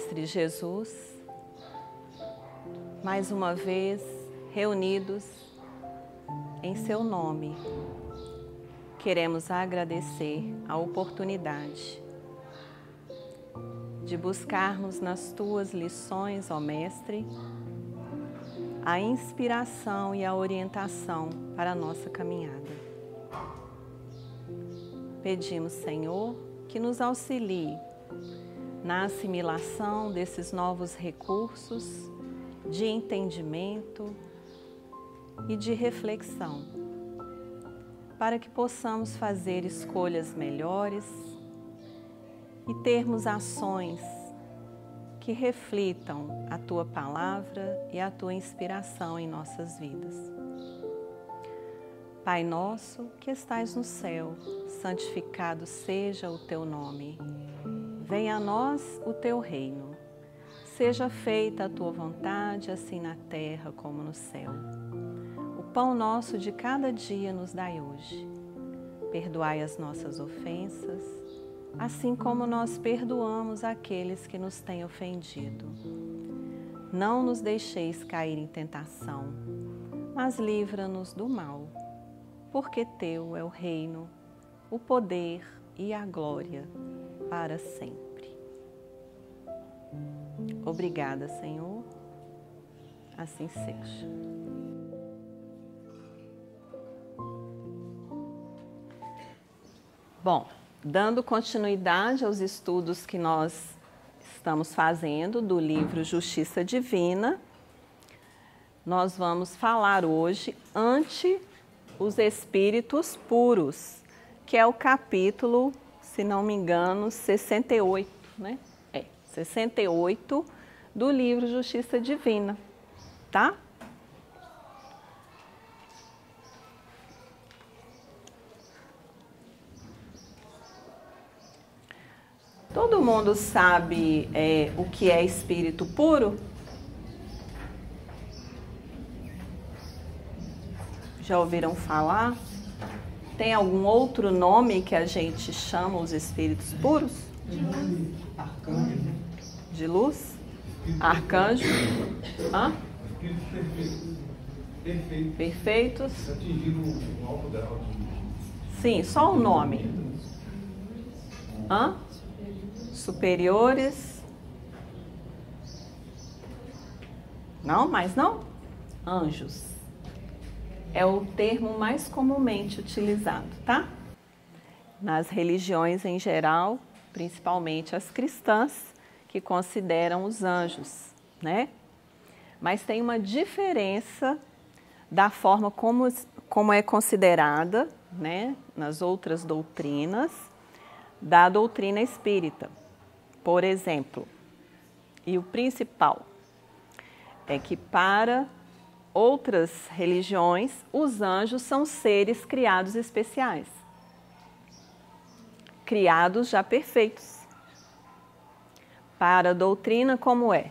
Mestre Jesus, mais uma vez reunidos em seu nome, queremos agradecer a oportunidade de buscarmos nas tuas lições, ó Mestre, a inspiração e a orientação para a nossa caminhada. Pedimos, Senhor, que nos auxilie na assimilação desses novos recursos de entendimento e de reflexão, para que possamos fazer escolhas melhores e termos ações que reflitam a Tua Palavra e a Tua inspiração em nossas vidas. Pai nosso que estais no céu, santificado seja o Teu nome. Venha a nós o Teu reino. Seja feita a Tua vontade, assim na terra como no céu. O pão nosso de cada dia nos dai hoje. Perdoai as nossas ofensas, assim como nós perdoamos aqueles que nos têm ofendido. Não nos deixeis cair em tentação, mas livra-nos do mal, porque Teu é o reino, o poder e a glória para sempre. Obrigada, Senhor. Assim seja. Bom, dando continuidade aos estudos que nós estamos fazendo do livro Justiça Divina, nós vamos falar hoje ante os espíritos puros, que é o capítulo, se não me engano, 68, né? 68 do livro Justiça Divina, tá? Todo mundo sabe o que é espírito puro? Já ouviram falar? Tem algum outro nome que a gente chama os espíritos puros? Arcanjo. De luz? Arcanjo? Hã? Perfeitos? Atingiram o alto dela. Sim, só o nome. Hã? Superiores? Não, mas não? Anjos. É o termo mais comumente utilizado, tá? Nas religiões em geral, principalmente as cristãs, que consideram os anjos, né? Mas tem uma diferença da forma como é considerada, né, nas outras doutrinas, da doutrina espírita. Por exemplo, e o principal é que para outras religiões, os anjos são seres criados especiais, criados já perfeitos. Para a doutrina, como é?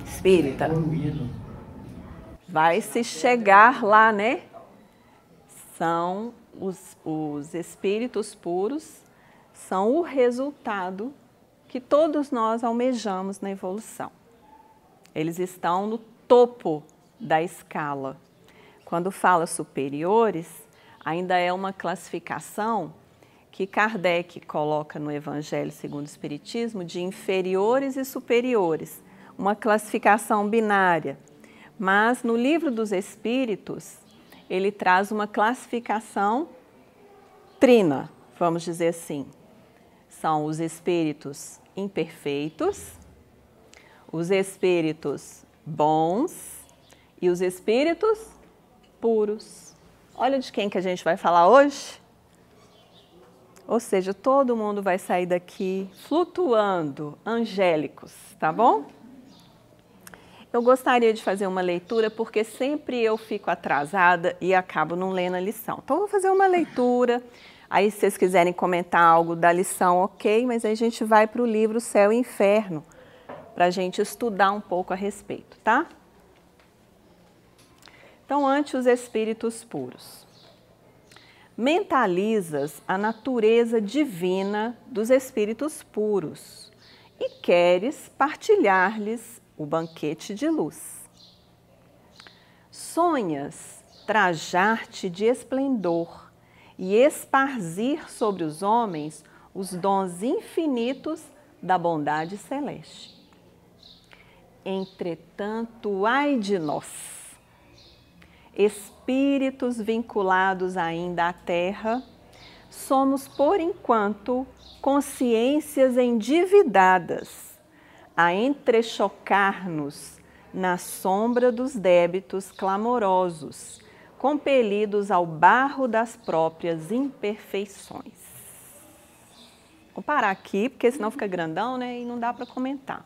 Espírita. Vai se chegar lá, né? São os espíritos puros, são o resultado que todos nós almejamos na evolução. Eles estão no topo da escala. Quando fala superiores, ainda é uma classificação que Kardec coloca no Evangelho segundo o Espiritismo de inferiores e superiores, uma classificação binária. Mas no Livro dos Espíritos, ele traz uma classificação trina, vamos dizer assim. São os espíritos imperfeitos, os espíritos bons e os espíritos puros. Olha de quem que a gente vai falar hoje. Ou seja, todo mundo vai sair daqui flutuando, angélicos, tá bom? Eu gostaria de fazer uma leitura porque sempre eu fico atrasada e acabo não lendo a lição. Então, eu vou fazer uma leitura. Aí, se vocês quiserem comentar algo da lição, ok, mas aí a gente vai para o livro Céu e Inferno, para a gente estudar um pouco a respeito, tá? Então, ante os espíritos puros. Mentalizas a natureza divina dos espíritos puros e queres partilhar-lhes o banquete de luz. Sonhas trajar-te de esplendor e esparzir sobre os homens os dons infinitos da bondade celeste. Entretanto, ai de nós, espíritos vinculados ainda à terra, somos, por enquanto, consciências endividadas, a entrechocar-nos na sombra dos débitos clamorosos, compelidos ao barro das próprias imperfeições. Vou parar aqui, porque senão fica grandão, né? E não dá para comentar.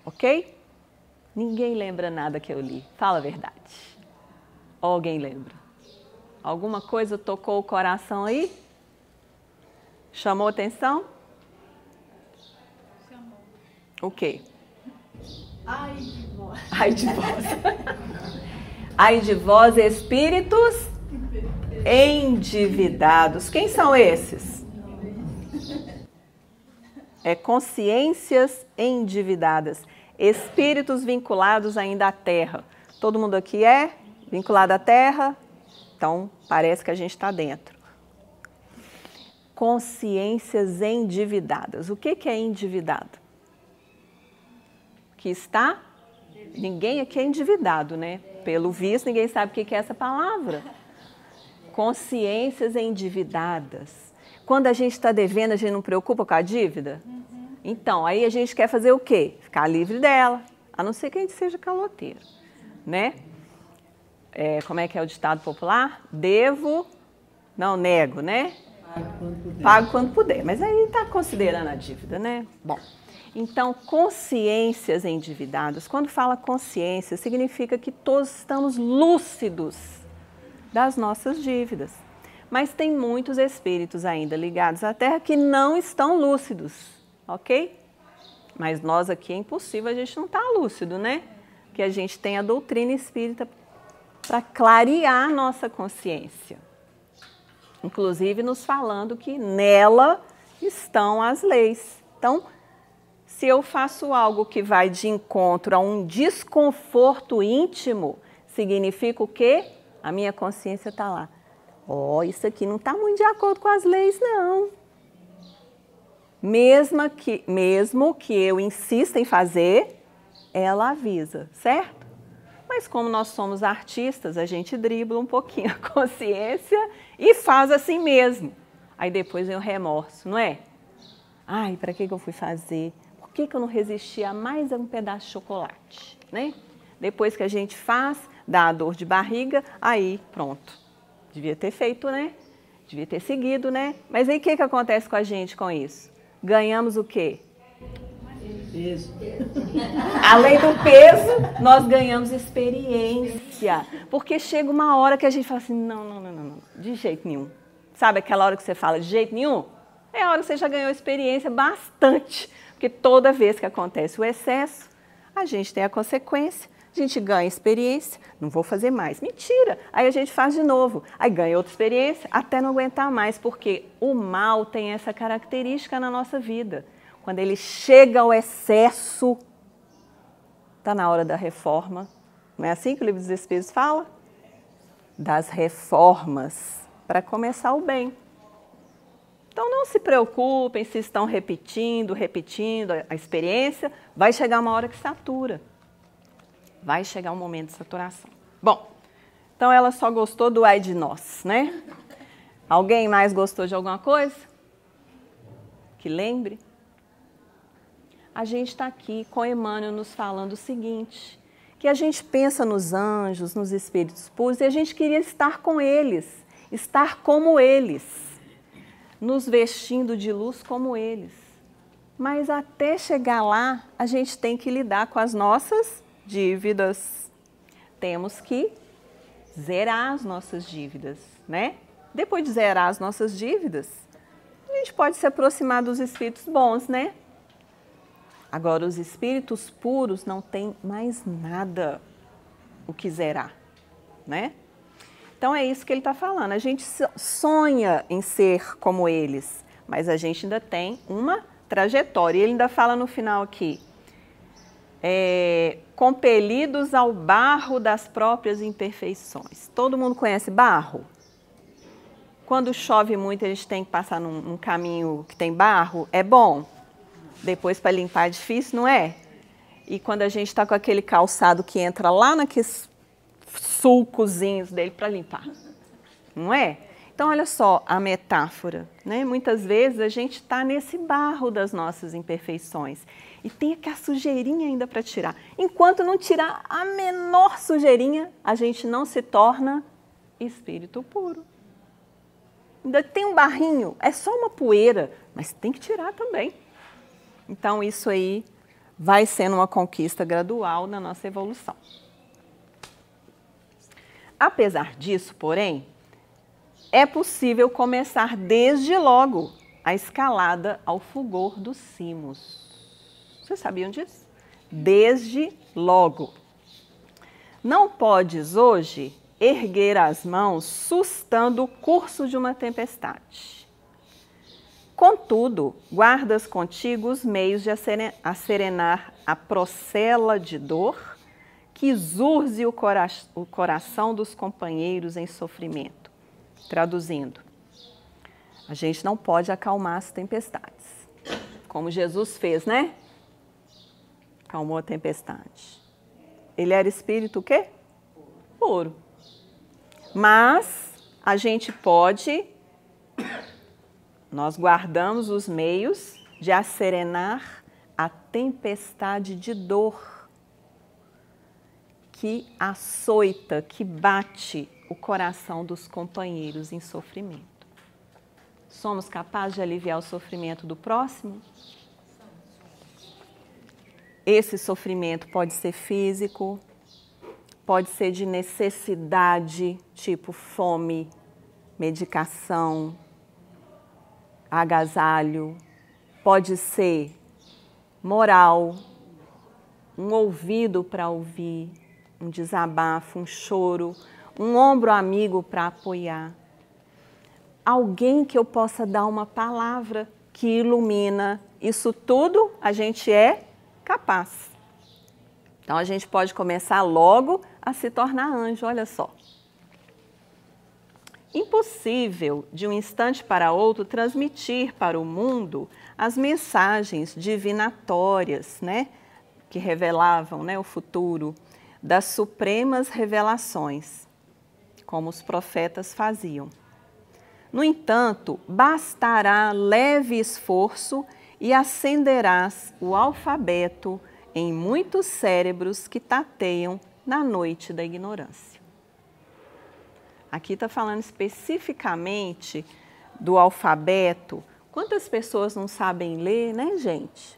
Ok? Ninguém lembra nada que eu li. Fala a verdade. Ou alguém lembra? Alguma coisa tocou o coração aí? Chamou atenção? Chamou. O quê? Ai de vós. Ai de vós. Ai de vós, espíritos endividados. Quem são esses? É consciências endividadas. Espíritos vinculados ainda à terra. Todo mundo aqui é vinculado à terra? Então, parece que a gente está dentro. Consciências endividadas. O que é endividado? Que está? Ninguém aqui é endividado, né? Pelo visto, ninguém sabe o que é essa palavra. Consciências endividadas. Quando a gente está devendo, a gente não preocupa com a dívida? Então, aí a gente quer fazer o quê? Ficar livre dela, a não ser que a gente seja caloteiro, né? Como é que é o ditado popular? Devo, não nego, né? Pago quando puder. Mas aí está considerando a dívida, né? Bom, então, consciências endividadas. Quando fala consciência, significa que todos estamos lúcidos das nossas dívidas. Mas tem muitos espíritos ainda ligados à Terra que não estão lúcidos, ok? Mas nós aqui é impossível, a gente não está lúcido, né? Porque a gente tem a doutrina espírita para clarear a nossa consciência. Inclusive nos falando que nela estão as leis. Então, se eu faço algo que vai de encontro a um desconforto íntimo, significa o quê? A minha consciência está lá. Isso aqui não está muito de acordo com as leis, não. Mesmo que eu insista em fazer, ela avisa, certo? Mas como nós somos artistas, a gente dribla um pouquinho a consciência e faz assim mesmo. Aí depois vem o remorso, não é? Ai, para que eu fui fazer? Por que eu não resisti a mais um pedaço de chocolate, né? Depois que a gente faz, dá a dor de barriga, aí pronto. Devia ter feito, né? Devia ter seguido, né? Mas aí o que acontece com a gente com isso? Ganhamos o quê? Peso. Além do peso, nós ganhamos experiência. Porque chega uma hora que a gente fala assim, não, de jeito nenhum. Sabe aquela hora que você fala de jeito nenhum? É a hora que você já ganhou experiência bastante. Porque toda vez que acontece o excesso, a gente tem a consequência. A gente ganha experiência, não vou fazer mais. Mentira! Aí a gente faz de novo. Aí ganha outra experiência, até não aguentar mais, porque o mal tem essa característica na nossa vida. Quando ele chega ao excesso, está na hora da reforma. Não é assim que o Livro dos Espíritos fala? Das reformas, para começar o bem. Então não se preocupem se estão repetindo a experiência, vai chegar uma hora que satura. Vai chegar um momento de saturação. Bom, então ela só gostou do ai de nós, né? Alguém mais gostou de alguma coisa? Que lembre? A gente está aqui com Emmanuel nos falando o seguinte, que a gente pensa nos anjos, nos espíritos puros, e a gente queria estar com eles, estar como eles, nos vestindo de luz como eles. Mas até chegar lá, a gente tem que lidar com as nossas dívidas. Temos que zerar as nossas dívidas, né? Depois de zerar as nossas dívidas, a gente pode se aproximar dos espíritos bons, né? Agora, os espíritos puros não têm mais nada o que zerar, né? Então, é isso que ele está falando. A gente sonha em ser como eles, mas a gente ainda tem uma trajetória. E ele ainda fala no final aqui, compelidos ao barro das próprias imperfeições. Todo mundo conhece barro? Quando chove muito, a gente tem que passar num caminho que tem barro, é bom. Depois, para limpar, é difícil, não é? E quando a gente está com aquele calçado que entra lá naqueles sulcozinhos dele para limpar, não é? Então, olha só a metáfora, né? Muitas vezes a gente está nesse barro das nossas imperfeições e tem aquela sujeirinha ainda para tirar. Enquanto não tirar a menor sujeirinha, a gente não se torna espírito puro. Ainda tem um barrinho, é só uma poeira, mas tem que tirar também. Então, isso aí vai sendo uma conquista gradual na nossa evolução. Apesar disso, porém, é possível começar desde logo a escalada ao fulgor dos cimos. Vocês sabiam disso? Desde logo. Não podes hoje erguer as mãos sustando o curso de uma tempestade. Contudo, guardas contigo os meios de acerenar a procela de dor que zurze o coração dos companheiros em sofrimento. Traduzindo, a gente não pode acalmar as tempestades, como Jesus fez, né? Acalmou a tempestade. Ele era espírito o quê? Puro. Mas a gente pode, nós guardamos os meios de acerenar a tempestade de dor que açoita, que bate o coração dos companheiros em sofrimento. Somos capazes de aliviar o sofrimento do próximo? Esse sofrimento pode ser físico, pode ser de necessidade, tipo fome, medicação, agasalho, pode ser moral, um ouvido para ouvir, um desabafo, um choro, um ombro amigo para apoiar. Alguém que eu possa dar uma palavra que ilumina. Isso tudo a gente é capaz. Então a gente pode começar logo a se tornar anjo, olha só. Impossível, de um instante para outro, transmitir para o mundo as mensagens divinatórias, né, que revelavam, né, o futuro, das supremas revelações, como os profetas faziam. No entanto, bastará leve esforço e acenderás o alfabeto em muitos cérebros que tateiam na noite da ignorância. Aqui está falando especificamente do alfabeto. Quantas pessoas não sabem ler, né, gente?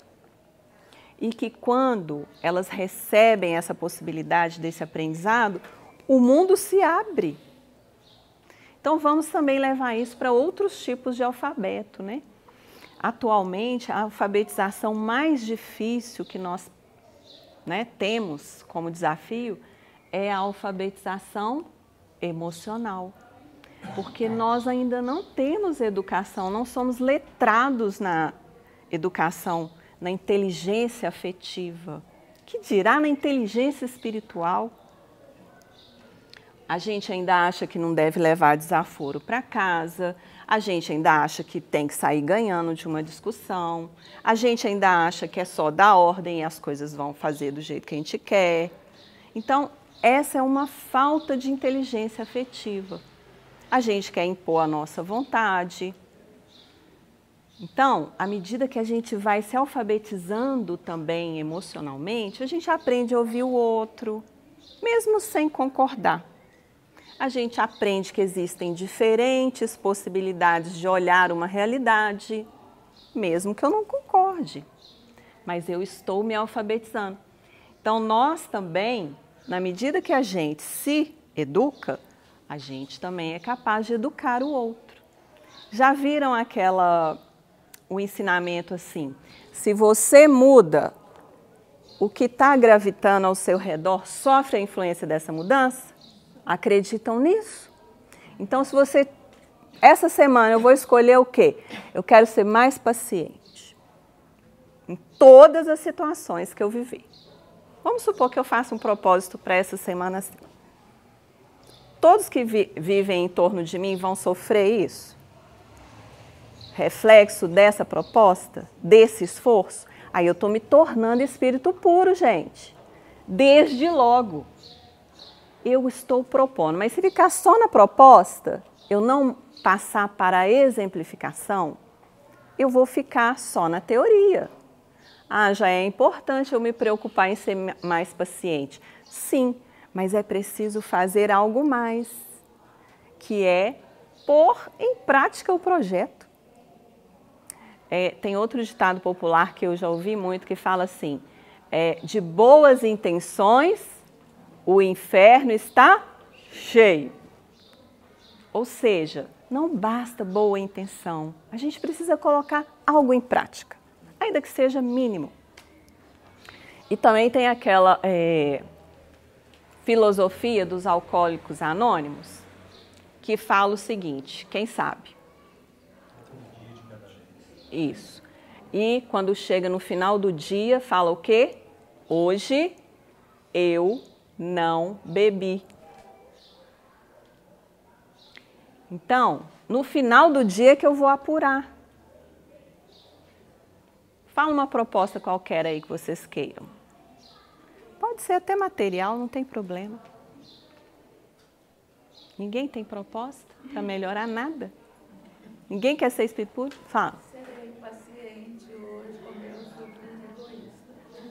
E que quando elas recebem essa possibilidade desse aprendizado, o mundo se abre. Então, vamos também levar isso para outros tipos de alfabeto, né? Atualmente, a alfabetização mais difícil que nós, né, temos como desafio é a alfabetização emocional. Porque nós ainda não temos educação, não somos letrados na educação, na inteligência afetiva. Que dirá na inteligência espiritual? A gente ainda acha que não deve levar desaforo para casa, a gente ainda acha que tem que sair ganhando de uma discussão, a gente ainda acha que é só dar ordem e as coisas vão fazer do jeito que a gente quer. Então, essa é uma falta de inteligência afetiva. A gente quer impor a nossa vontade. Então, à medida que a gente vai se alfabetizando também emocionalmente, a gente aprende a ouvir o outro, mesmo sem concordar. A gente aprende que existem diferentes possibilidades de olhar uma realidade, mesmo que eu não concorde. Mas eu estou me alfabetizando. Então, nós também, na medida que a gente se educa, a gente também é capaz de educar o outro. Já viram o ensinamento assim? Se você muda, o que está gravitando ao seu redor sofre a influência dessa mudança? Acreditam nisso? Então, se você... Essa semana eu vou escolher o quê? Eu quero ser mais paciente. em todas as situações que eu vivi. Vamos supor que eu faça um propósito para essa semana assim. Todos que vivem em torno de mim vão sofrer isso? Reflexo dessa proposta, desse esforço? Aí eu estou me tornando espírito puro, gente. Desde logo. Eu estou propondo. Mas se ficar só na proposta, eu não passar para a exemplificação, eu vou ficar só na teoria. Ah, já é importante eu me preocupar em ser mais paciente. Sim, mas é preciso fazer algo mais, que é pôr em prática o projeto. Tem outro ditado popular que eu já ouvi muito que fala assim, de boas intenções, o inferno está cheio. Ou seja, não basta boa intenção, a gente precisa colocar algo em prática, ainda que seja mínimo. E também tem aquela filosofia dos alcoólicos anônimos, que fala o seguinte, quem sabe? Isso. E quando chega no final do dia, fala o quê? Hoje eu não bebi. Então, no final do dia que eu vou apurar. Fala uma proposta qualquer aí que vocês queiram. Pode ser até material, não tem problema. Ninguém tem proposta para melhorar nada? Ninguém quer ser espírito puro? Fala. Serei paciente hoje com meu sobrinho egoísta.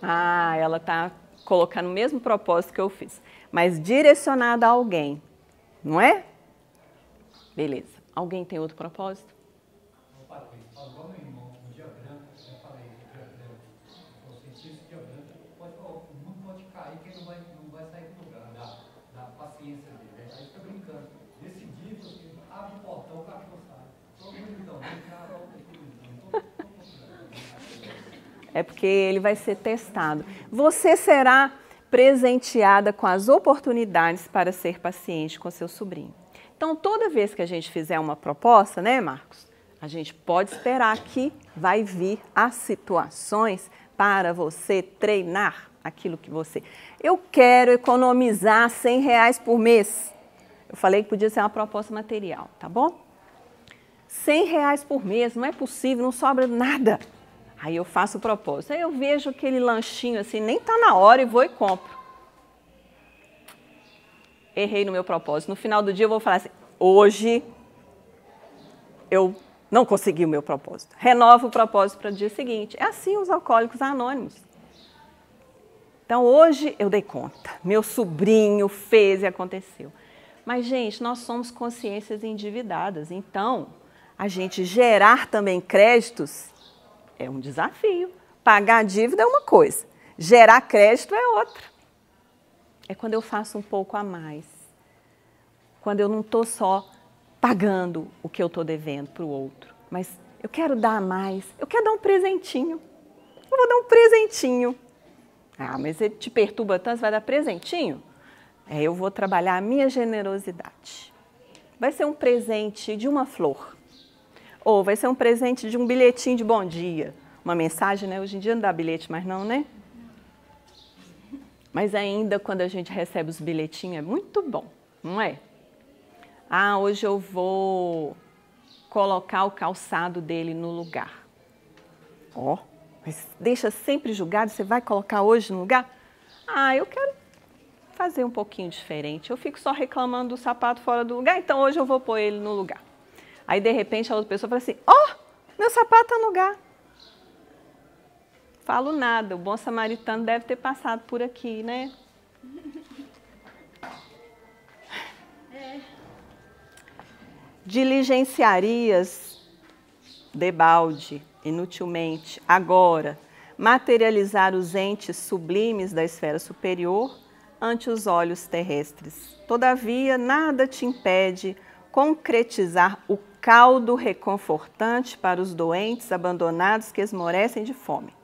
Ah, ela está colocando o mesmo propósito que eu fiz, mas direcionada a alguém, não é? Beleza. Alguém tem outro propósito? Igual meu irmão, no dia branco, eu falei, no dia branco, eu senti esse dia branco, o mundo pode cair, que ele não vai sair do lugar, da paciência dele. Aí fica brincando. Nesse dia, você abre o portão, o cachorro sai. Todo mundo então, é porque ele vai ser testado. Você será presenteada com as oportunidades para ser paciente com seu sobrinho. Então, toda vez que a gente fizer uma proposta, né, Marcos? A gente pode esperar que vai vir as situações para você treinar aquilo que você... Eu quero economizar R$100 por mês. Eu falei que podia ser uma proposta material, tá bom? R$100 por mês, não é possível, não sobra nada. Aí eu faço o propósito. Aí eu vejo aquele lanchinho assim, nem tá na hora e vou e compro. Errei no meu propósito. No final do dia eu vou falar assim, hoje eu não consegui o meu propósito. Renovo o propósito para o dia seguinte. É assim os alcoólicos anônimos. Então hoje eu dei conta. Meu sobrinho fez e aconteceu. Mas, gente, nós somos consciências endividadas. Então, a gente gerar também créditos é um desafio. Pagar a dívida é uma coisa. Gerar crédito é outra. É quando eu faço um pouco a mais. Quando eu não estou só pagando o que eu estou devendo para o outro. Mas eu quero dar mais. Eu quero dar um presentinho. Eu vou dar um presentinho. Ah, mas ele te perturba tanto, você vai dar presentinho? Eu vou trabalhar a minha generosidade. Vai ser um presente de uma flor. Ou vai ser um presente de um bilhetinho de bom dia. Uma mensagem, né? Hoje em dia não dá bilhete mais não, né? Mas ainda quando a gente recebe os bilhetinhos é muito bom, não é? Ah, hoje eu vou colocar o calçado dele no lugar. Ó, mas deixa sempre julgado, você vai colocar hoje no lugar? Ah, eu quero fazer um pouquinho diferente. Eu fico só reclamando do sapato fora do lugar, então hoje eu vou pôr ele no lugar. Aí, de repente, a outra pessoa fala assim, ó, meu sapato está no lugar. Falo nada, o bom samaritano deve ter passado por aqui, né? Diligenciarias debalde, inutilmente, agora, materializar os entes sublimes da esfera superior ante os olhos terrestres. Todavia, nada te impede concretizar o caldo reconfortante para os doentes abandonados que esmorecem de fome.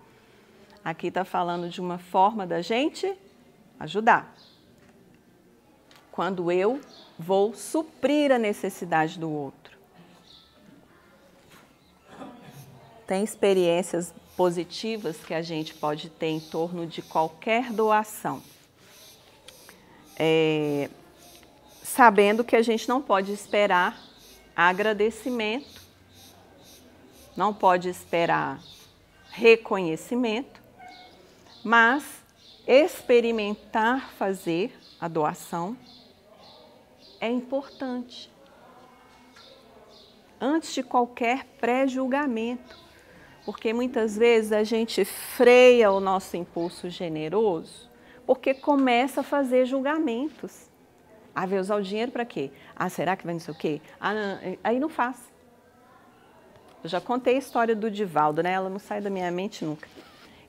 Aqui está falando de uma forma da gente ajudar. Quando eu vou suprir a necessidade do outro. tem experiências positivas que a gente pode ter em torno de qualquer doação. Sabendo que a gente não pode esperar agradecimento, não pode esperar reconhecimento, mas experimentar fazer a doação é importante. Antes de qualquer pré-julgamento, porque muitas vezes a gente freia o nosso impulso generoso porque começa a fazer julgamentos. Ah, vai usar o dinheiro para quê? Ah, será que vai não sei o quê? Ah, não, aí não faz. Eu já contei a história do Divaldo, né? Ela não sai da minha mente nunca.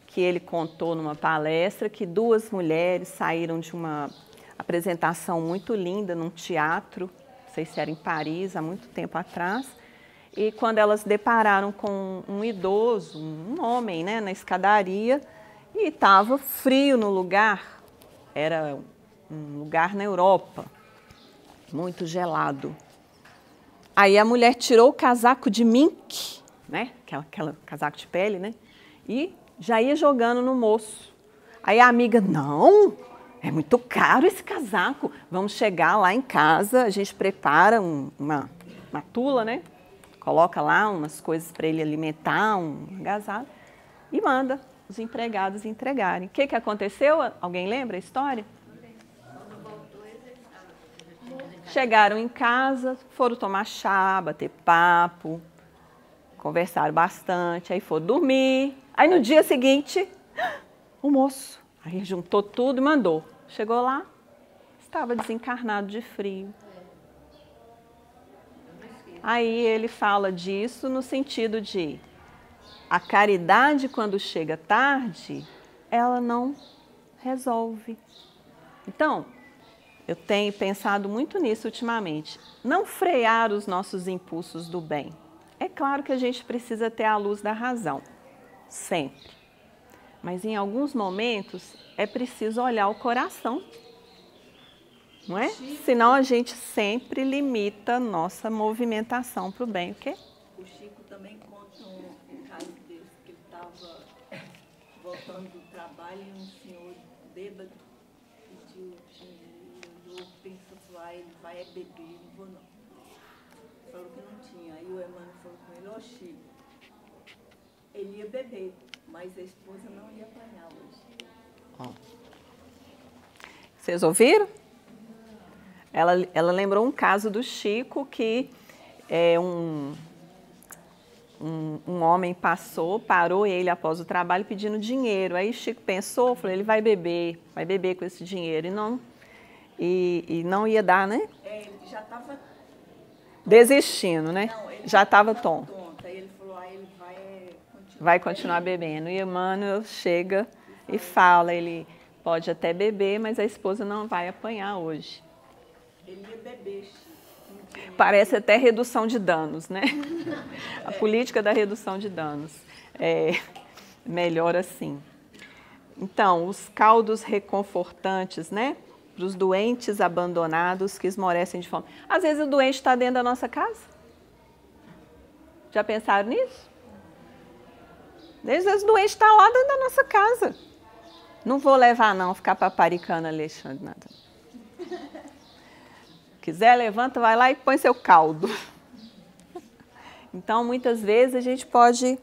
Que ele contou numa palestra que 2 mulheres saíram de uma apresentação muito linda num teatro, não sei se era em Paris, há muito tempo atrás, e quando elas depararam com um idoso, um homem, né, na escadaria, e estava frio no lugar, era um lugar na Europa, muito gelado. Aí a mulher tirou o casaco de mink, né, aquela casaco de pele, né, e já ia jogando no moço. Aí a amiga, não, é muito caro esse casaco, vamos chegar lá em casa, a gente prepara uma tula, né, coloca lá umas coisas para ele alimentar, um agasalho, e manda os empregados entregarem. O que aconteceu? Alguém lembra a história? Chegaram em casa, foram tomar chá, bater papo, conversaram bastante, aí foram dormir. Aí no dia seguinte, o moço, aí juntou tudo e mandou. Chegou lá, estava desencarnado de frio. Aí ele fala disso no sentido de a caridade, quando chega tarde, ela não resolve. Então, eu tenho pensado muito nisso ultimamente. Não frear os nossos impulsos do bem. É claro que a gente precisa ter a luz da razão, sempre. Mas em alguns momentos é preciso olhar o coração, não é? Senão a gente sempre limita a nossa movimentação para o bem. O quê? O Chico também conta um caso desse, que ele estava voltando do trabalho e um senhor bêbado pediu dinheiro, pensou, ele vai beber, não vou não. Falou que não tinha. Aí o Emmanuel falou com ele, ô Chico, ele ia beber, mas a esposa não ia apanhar hoje. Vocês ouviram? Ela lembrou um caso do Chico que um homem parou ele após o trabalho pedindo dinheiro. Aí o Chico pensou, falou, ele vai beber com esse dinheiro. E não ia dar, né? Ele já estava desistindo, né? Não, ele já estava tonto. Aí ele falou, ele vai continuar bebendo. E Emmanuel chega e fala, ele pode até beber, mas a esposa não vai apanhar hoje. Ele ia beber. Parece até redução de danos, né? A política da redução de danos. É melhor assim. Então, os caldos reconfortantes, né? Para os doentes abandonados que esmorecem de fome. Às vezes o doente está dentro da nossa casa. Já pensaram nisso? Às vezes o doente está lá dentro da nossa casa. Não vou levar não, ficar paparicando Alexandre, nada. Quiser, levanta, vai lá e põe seu caldo. Então, muitas vezes a gente pode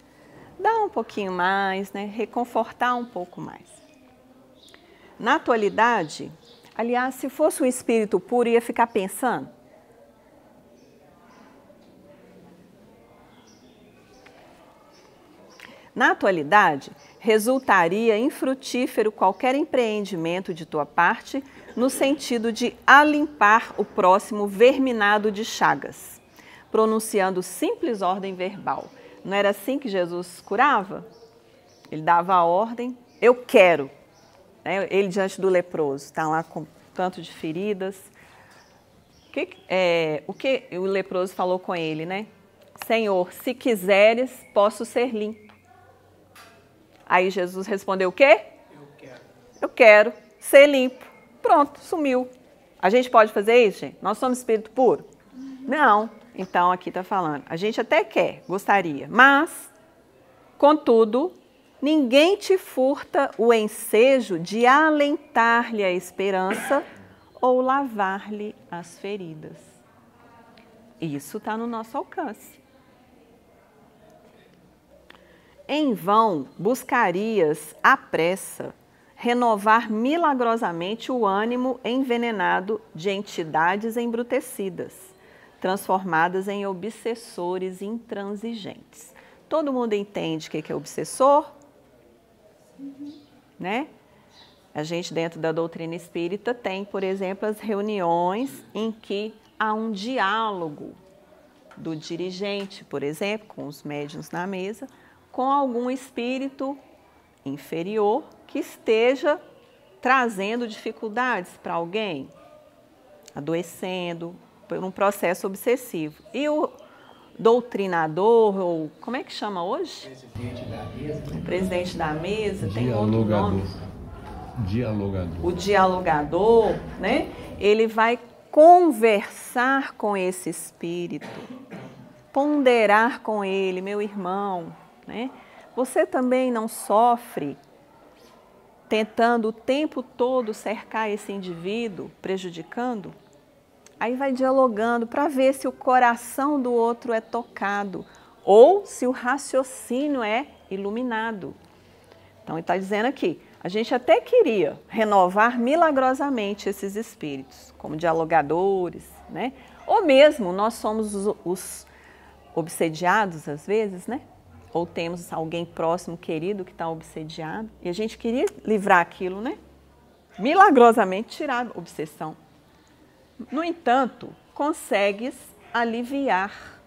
dar um pouquinho mais, né? Reconfortar um pouco mais. Na atualidade, aliás, se fosse um espírito puro, ia ficar pensando. Na atualidade, resultaria infrutífero qualquer empreendimento de tua parte no sentido de alimpar o próximo verminado de chagas, pronunciando simples ordem verbal. Não era assim que Jesus curava? Ele dava a ordem, eu quero. Ele diante do leproso, está lá com tanto de feridas. O que o leproso falou com ele, né? Senhor, se quiseres, posso ser limpo. Aí Jesus respondeu o quê? Eu quero ser limpo. Pronto, sumiu. A gente pode fazer isso, gente? Nós somos espírito puro? Não. Então, aqui está falando. A gente até quer, gostaria, mas Contudo, ninguém te furta o ensejo de alentar-lhe a esperança ou lavar-lhe as feridas. Isso está no nosso alcance. Em vão buscarias à pressa renovar milagrosamente o ânimo envenenado de entidades embrutecidas, transformadas em obsessores intransigentes. Todo mundo entende o que é obsessor? Né? A gente, dentro da doutrina espírita, tem, por exemplo, as reuniões em que há um diálogo do dirigente, por exemplo, com os médiuns na mesa, com algum espírito inferior que esteja trazendo dificuldades para alguém, adoecendo por um processo obsessivo. E o doutrinador, ou como é que chama hoje? Presidente da mesa. Presidente da mesa, tem outro nome. Dialogador. O dialogador, né? Ele vai conversar com esse espírito, ponderar com ele, meu irmão, né? Você também não sofre tentando o tempo todo cercar esse indivíduo, prejudicando? Aí vai dialogando para ver se o coração do outro é tocado ou se o raciocínio é iluminado. Então, ele está dizendo aqui, a gente até queria renovar milagrosamente esses espíritos, como dialogadores, né? Ou mesmo nós somos os obsediados, às vezes, né? Ou temos alguém próximo, querido, que está obsediado, e a gente queria livrar aquilo, né? Milagrosamente tirar a obsessão. No entanto, consegues aliviar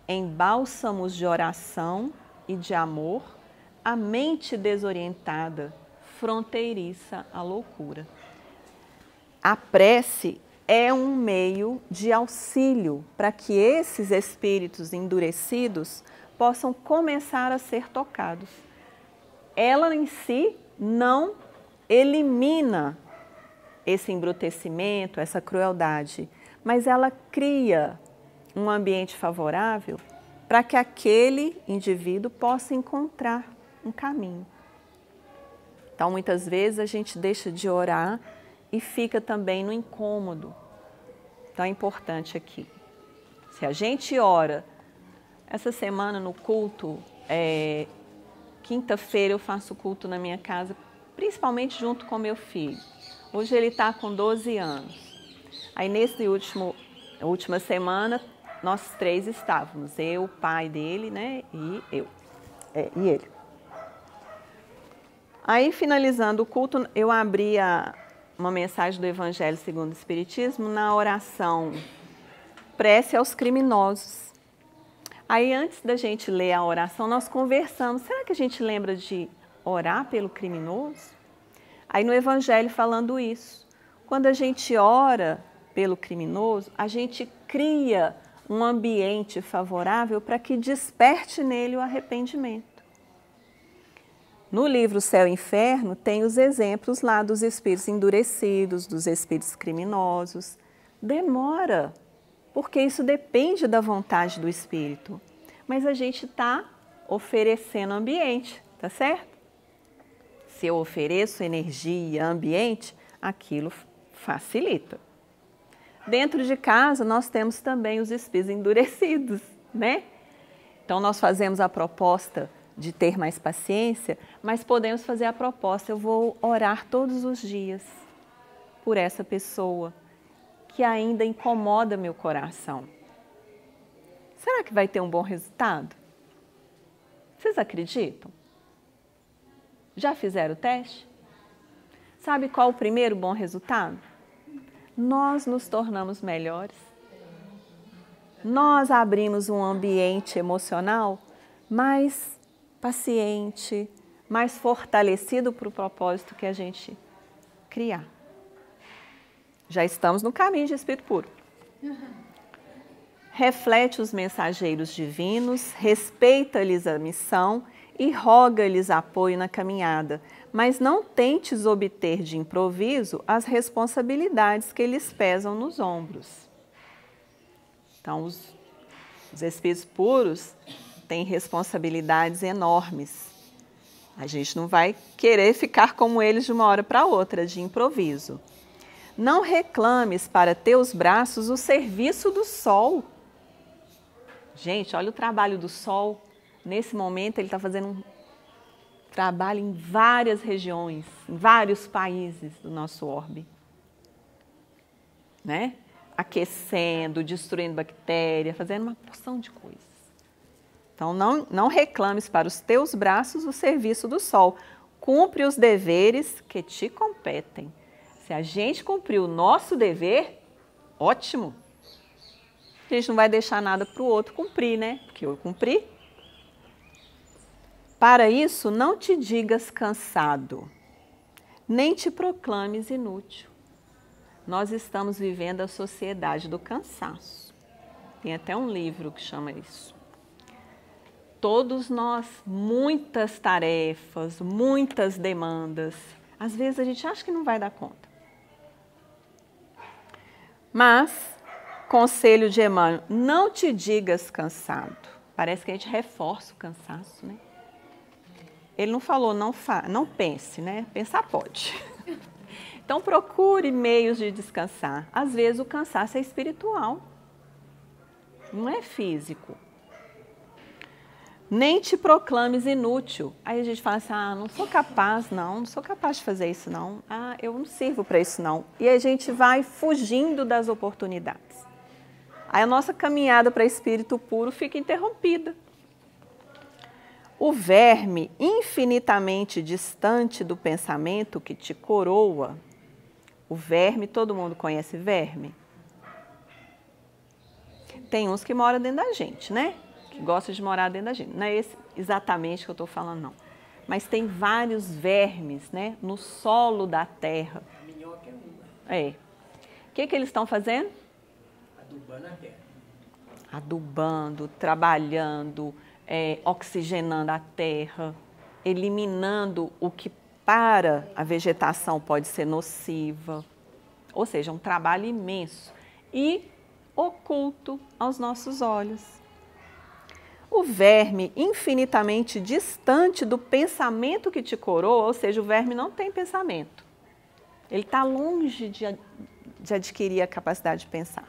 em bálsamos de oração e de amor a mente desorientada, fronteiriça à loucura. A prece é um meio de auxílio para que esses espíritos endurecidos possam começar a ser tocados. Ela em si não elimina esse embrutecimento, essa crueldade, mas ela cria um ambiente favorável para que aquele indivíduo possa encontrar um caminho. Então, muitas vezes a gente deixa de orar e fica também no incômodo. Então, é importante aqui. Se a gente ora, essa semana no culto, quinta-feira eu faço culto na minha casa, principalmente junto com meu filho. Hoje ele está com 12 anos. Aí na última semana, nós três estávamos, eu, o pai dele, né, e eu, e ele. Aí, finalizando o culto, eu abri uma mensagem do Evangelho segundo o Espiritismo na oração Prece aos Criminosos. Aí, antes da gente ler a oração, nós conversamos. Será que a gente lembra de orar pelo criminoso? Aí, no Evangelho, falando isso. Quando a gente ora pelo criminoso, a gente cria um ambiente favorável para que desperte nele o arrependimento. No livro Céu e Inferno, tem os exemplos lá dos espíritos endurecidos, dos espíritos criminosos. Demora, porque isso depende da vontade do espírito. Mas a gente está oferecendo ambiente, tá certo? Se eu ofereço energia, ambiente, aquilo facilita. Dentro de casa, nós temos também os espíritos endurecidos, né? Então, nós fazemos a proposta de ter mais paciência, mas podemos fazer a proposta, eu vou orar todos os dias por essa pessoa que ainda incomoda meu coração. Será que vai ter um bom resultado? Vocês acreditam? Já fizeram o teste? Sabe qual o primeiro bom resultado? Nós nos tornamos melhores. Nós abrimos um ambiente emocional mais paciente, mais fortalecido para o propósito que a gente criar. Já estamos no caminho de Espírito Puro. Reflete os mensageiros divinos, respeita-lhes a missão e roga-lhes apoio na caminhada, mas não tentes obter de improviso as responsabilidades que lhes pesam nos ombros. Então, os espíritos puros, têm responsabilidades enormes. A gente não vai querer ficar como eles de uma hora para outra, de improviso. Não reclames para teus braços o serviço do sol. Gente, olha o trabalho do sol. Nesse momento ele está fazendo um trabalho em várias regiões, em vários países do nosso orbe. Né? Aquecendo, destruindo bactérias, fazendo uma porção de coisas. Então, não reclames para os teus braços o serviço do sol. Cumpre os deveres que te competem. Se a gente cumprir o nosso dever, ótimo. A gente não vai deixar nada para o outro cumprir, né? Porque eu cumpri. Para isso, não te digas cansado, nem te proclames inútil. Nós estamos vivendo a sociedade do cansaço. Tem até um livro que chama isso. Todos nós, muitas tarefas, muitas demandas. Às vezes a gente acha que não vai dar conta. Mas, conselho de Emmanuel, não te digas cansado. Parece que a gente reforça o cansaço, né? Ele não falou, não pense, né? Pensar pode. Então, procure meios de descansar. Às vezes, o cansaço é espiritual, não é físico. Nem te proclames inútil. Aí a gente fala assim, não sou capaz, não sou capaz de fazer isso, não. Eu não sirvo para isso, não. E a gente vai fugindo das oportunidades. Aí a nossa caminhada para espírito puro fica interrompida. O verme infinitamente distante do pensamento que te coroa. O verme, todo mundo conhece verme? Tem uns que moram dentro da gente, né? Que gostam de morar dentro da gente. Não é esse exatamente que eu estou falando, não. Mas tem vários vermes, né? No solo da terra. A minhoca é uma. É. O que eles estão fazendo? Adubando a terra. Adubando, trabalhando, oxigenando a terra, eliminando o que para a vegetação pode ser nociva. Ou seja, um trabalho imenso e oculto aos nossos olhos. O verme infinitamente distante do pensamento que te coroa, ou seja, o verme não tem pensamento. Ele está longe de adquirir a capacidade de pensar.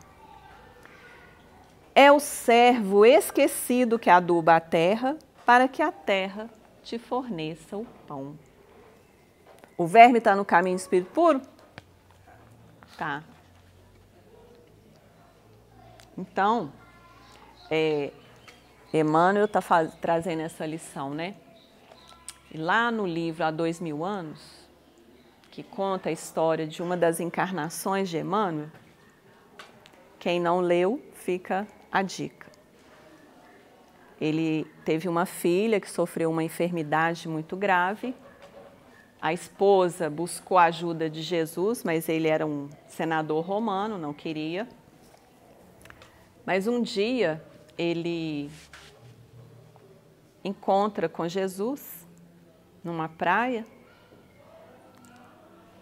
É o servo esquecido que aduba a terra para que a terra te forneça o pão. O verme está no caminho do espírito puro? Tá. Então, Emmanuel está trazendo essa lição, né? E lá no livro Há 2000 anos, que conta a história de uma das encarnações de Emmanuel, quem não leu, fica a dica. Ele teve uma filha que sofreu uma enfermidade muito grave. A esposa buscou a ajuda de Jesus, mas ele era um senador romano, não queria. Mas um dia ele encontra com Jesus numa praia.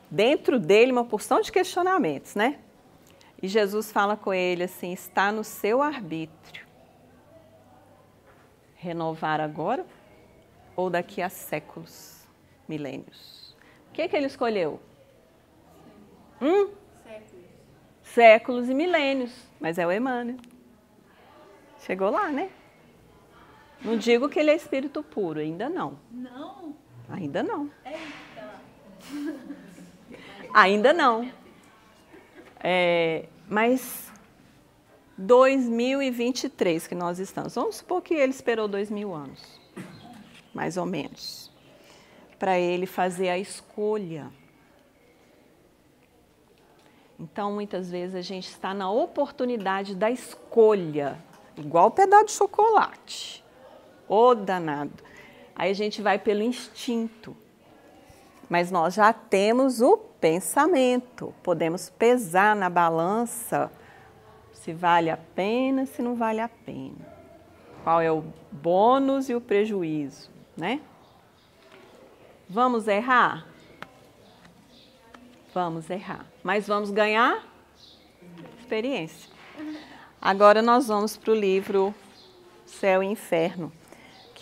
Dentro dele uma porção de questionamentos, né? E Jesus fala com ele assim, está no seu arbítrio. Renovar agora ou daqui a séculos, milênios? O que ele escolheu? Séculos. Séculos e milênios, mas é o Emmanuel. Chegou lá, né? Não digo que ele é espírito puro, ainda não. Não? Ainda não. Eita! Ainda não. Mas 2023 que nós estamos, vamos supor que ele esperou 2000 anos, mais ou menos, para ele fazer a escolha. Então, muitas vezes a gente está na oportunidade da escolha, igual o pedaço de chocolate. Ô danado. Aí a gente vai pelo instinto. Mas nós já temos o pensamento. Podemos pesar na balança se vale a pena, se não vale a pena. Qual é o bônus e o prejuízo, né? Vamos errar? Vamos errar. Mas vamos ganhar experiência. Agora nós vamos para o livro Céu e Inferno.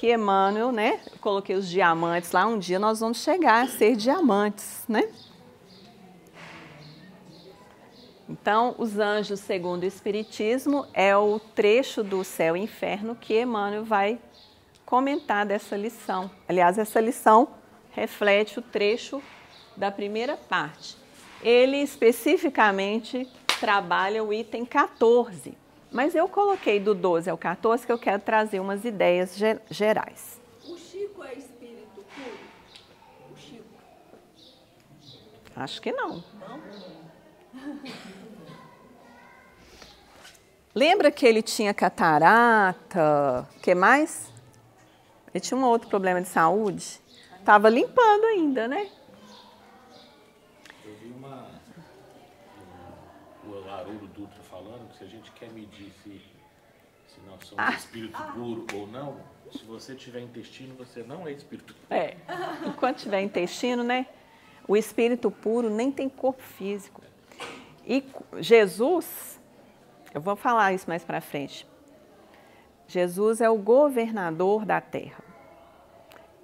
que Emmanuel, né? Eu coloquei os diamantes lá, um dia nós vamos chegar a ser diamantes, né? Então, os anjos, segundo o Espiritismo, é o trecho do céu e inferno que Emmanuel vai comentar dessa lição. Aliás, essa lição reflete o trecho da primeira parte. Ele especificamente trabalha o item 14, mas eu coloquei do 12 ao 14 que eu quero trazer umas ideias gerais. O Chico é espírito puro? O Chico? Acho que não. Não? Lembra que ele tinha catarata? O que mais? Ele tinha um outro problema de saúde? Estava limpando ainda, né? Eu vi o Haroldo Dutra falando que se a gente quer medir se nós somos espírito puro ou não, se você tiver intestino, você não é espírito puro. É, enquanto tiver intestino, né? O espírito puro nem tem corpo físico. E Jesus, eu vou falar isso mais para frente, Jesus é o governador da terra.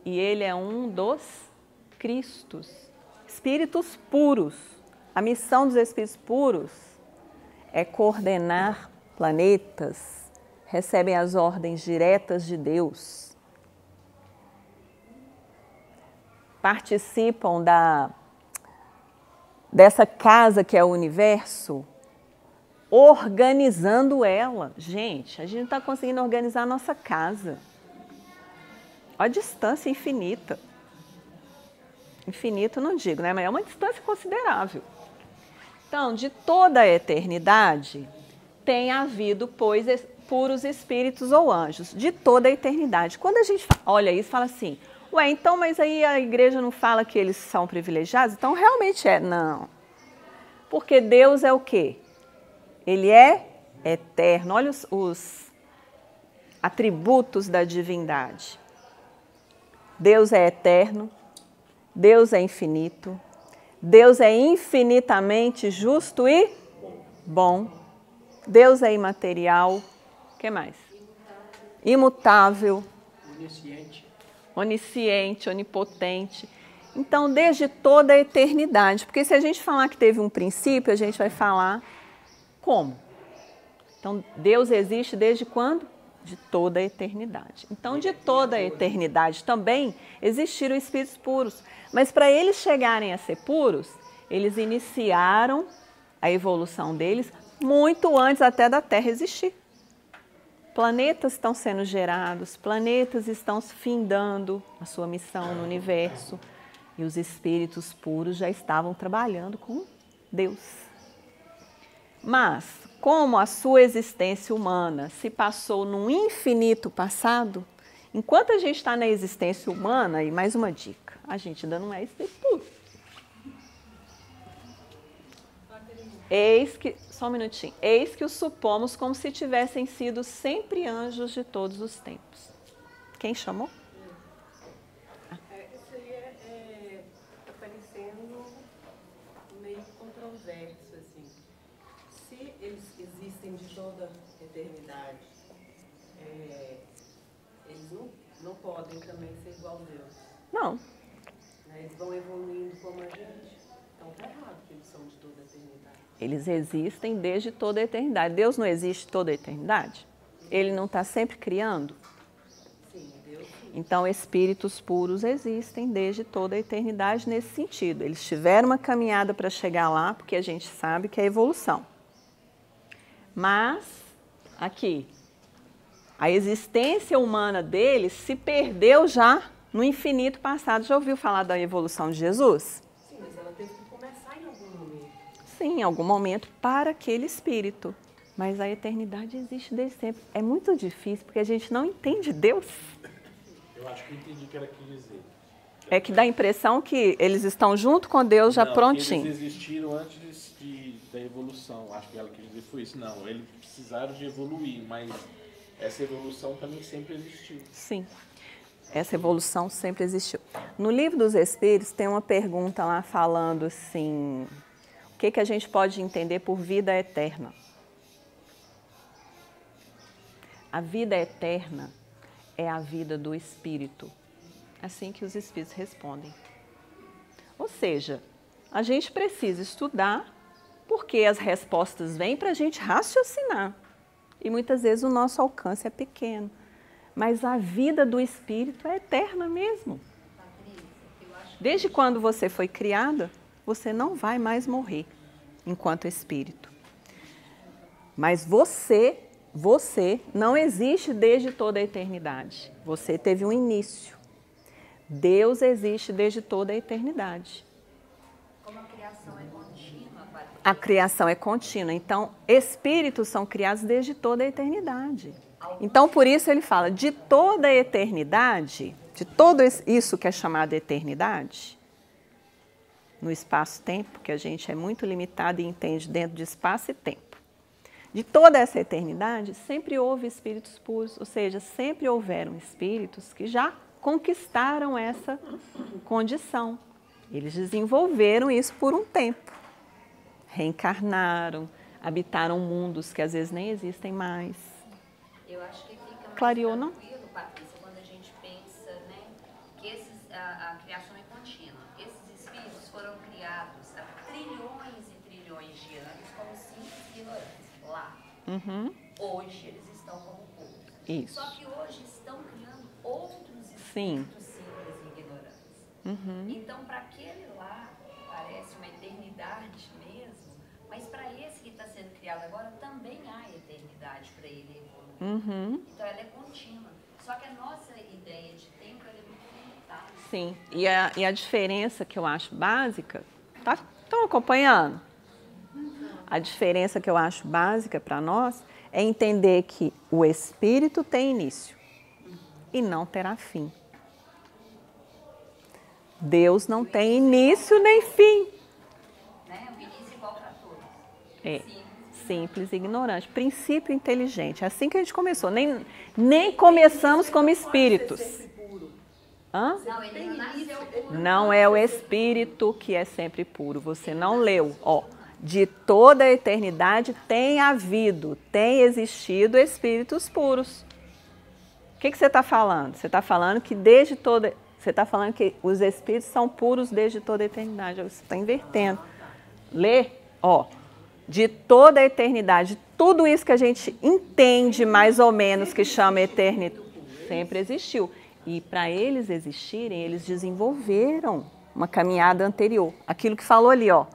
E ele é um dos Cristos, espíritos puros. A missão dos espíritos puros é coordenar planetas, recebem as ordens diretas de Deus, participam dessa casa que é o universo, organizando ela. Gente, a gente não está conseguindo organizar a nossa casa. A distância infinita. Infinito não digo, né? Mas é uma distância considerável. Então, de toda a eternidade, tem havido, pois, puros espíritos ou anjos. De toda a eternidade. Quando a gente olha isso, fala assim, ué, então, mas aí a igreja não fala que eles são privilegiados? Então, realmente é. Não. Porque Deus é o quê? Ele é eterno. Olha os atributos da divindade. Deus é eterno, Deus é infinito, Deus é infinitamente justo e bom, Deus é imaterial, o que mais? Imutável, onisciente, onipotente. Então, desde toda a eternidade, porque se a gente falar que teve um princípio, a gente vai falar como? Então, Deus existe desde quando? De toda a eternidade. Então, de toda a eternidade também existiram espíritos puros. Mas para eles chegarem a ser puros, eles iniciaram a evolução deles muito antes até da Terra existir. Planetas estão sendo gerados, planetas estão findando a sua missão no universo. E os espíritos puros já estavam trabalhando com Deus. Mas, como a sua existência humana se passou num infinito passado, enquanto a gente está na existência humana, e mais uma dica, a gente ainda não é espírito puro. Só um minutinho, eis que os supomos como se tivessem sido sempre anjos de todos os tempos. Quem chamou? Isso aí está parecendo meio controverso, assim. Se eles existem de toda a eternidade, eles não podem também ser igual a Deus. Não. Eles vão evoluindo como a gente. Então está errado que eles são de toda a eternidade. Eles existem desde toda a eternidade. Deus não existe toda a eternidade? Ele não está sempre criando? Sim, Deus sim. Então, espíritos puros existem desde toda a eternidade nesse sentido. Eles tiveram uma caminhada para chegar lá, porque a gente sabe que é evolução. Mas, aqui, a existência humana deles se perdeu já no infinito passado. Já ouviu falar da evolução de Jesus? Sim, mas ela teve que começar em algum momento. Sim, em algum momento para aquele espírito. Mas a eternidade existe desde sempre. É muito difícil, porque a gente não entende Deus. Eu acho que eu entendi o que ela quis dizer. É que dá a impressão que eles estão junto com Deus já Não, prontinho. Eles existiram antes da evolução. Acho que ela quis dizer foi isso. Não, eles precisaram de evoluir, mas essa evolução também sempre existiu. Sim, essa evolução sempre existiu. No Livro dos Espíritos tem uma pergunta lá falando assim, o que a gente pode entender por vida eterna? A vida eterna é a vida do espírito? Assim que os espíritos respondem. Ou seja, a gente precisa estudar, porque as respostas vêm para a gente raciocinar. E muitas vezes o nosso alcance é pequeno. Mas a vida do espírito é eterna mesmo. Desde quando você foi criada, você não vai mais morrer enquanto espírito. Mas você não existe desde toda a eternidade. Você teve um início. Deus existe desde toda a eternidade. Como a criação é contínua. A criação é contínua. Então, espíritos são criados desde toda a eternidade. Então, por isso ele fala de toda a eternidade, de todo isso que é chamado eternidade, no espaço-tempo, que a gente é muito limitado e entende dentro de espaço e tempo. De toda essa eternidade, sempre houve espíritos puros, ou seja, sempre houveram espíritos que já conquistaram essa condição. Eles desenvolveram isso por um tempo. Reencarnaram, habitaram mundos que às vezes nem existem mais. Eu acho que fica mais Clareou, não? tranquilo, Patrícia, quando a gente pensa, né, que a criação é contínua. Esses espíritos foram criados há trilhões e trilhões de anos como simples ignorantes lá. Hoje eles estão como povos. Isso. Só que hoje estão criando outros espíritos Sim. simples e ignorantes. Então, para aquele lá, parece uma eternidade mesmo, mas para esse que está sendo criado agora, também há eternidade para ele evoluir. Então, ela é contínua. Só que a nossa ideia de tempo é muito limitada. Sim, e a diferença que eu acho básica, estão acompanhando? A diferença que eu acho básica para nós é entender que o espírito tem início e não terá fim. Deus não tem início nem fim. Né? O início é igual para todos. É simples e ignorante. Princípio inteligente. É assim que a gente começou. Nem começamos como espíritos. Hã? Não, ele não nasceu puro. Não é o espírito que é sempre puro. Você não leu. Ó, de toda a eternidade tem havido, tem existido espíritos puros. O que você está falando? Você está falando que desde toda... Você está falando que os espíritos são puros desde toda a eternidade. Você está invertendo. Lê, ó. De toda a eternidade, tudo isso que a gente entende mais ou menos que chama eternidade, sempre existiu. E para eles existirem, eles desenvolveram uma caminhada anterior. Aquilo que falou ali, ó,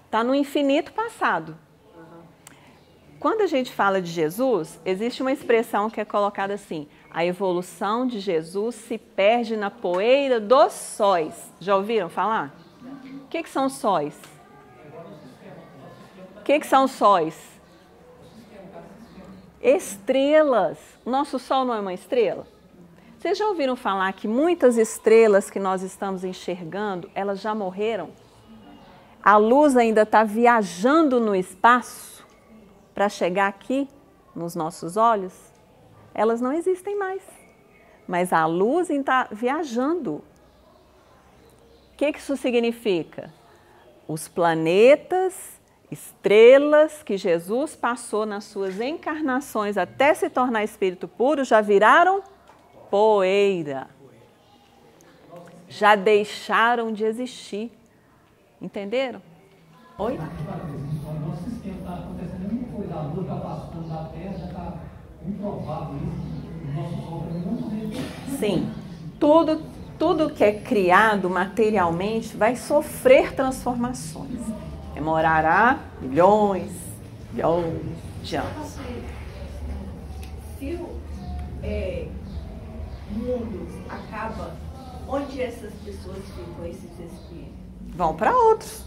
está no infinito passado. Quando a gente fala de Jesus, existe uma expressão que é colocada assim: a evolução de Jesus se perde na poeira dos sóis. Já ouviram falar? O que são sóis? O que são sóis? Estrelas. O nosso Sol não é uma estrela? Vocês já ouviram falar que muitas estrelas que nós estamos enxergando, elas já morreram? A luz ainda está viajando no espaço para chegar aqui nos nossos olhos? Elas não existem mais. Mas a luz está viajando. O que isso significa? Os planetas, estrelas que Jesus passou nas suas encarnações até se tornar espírito puro já viraram poeira. Já deixaram de existir. Entenderam? Oi? O nosso sistema está acontecendo a mesma coisa. A lua está passando da Terra, já está improvável isso. O nosso Sol também não tem. Sim. Tudo que é criado materialmente vai sofrer transformações. Demorará milhões de anos. Se o mundo acaba, onde essas pessoas ficam, esses espíritos? Vão para outros.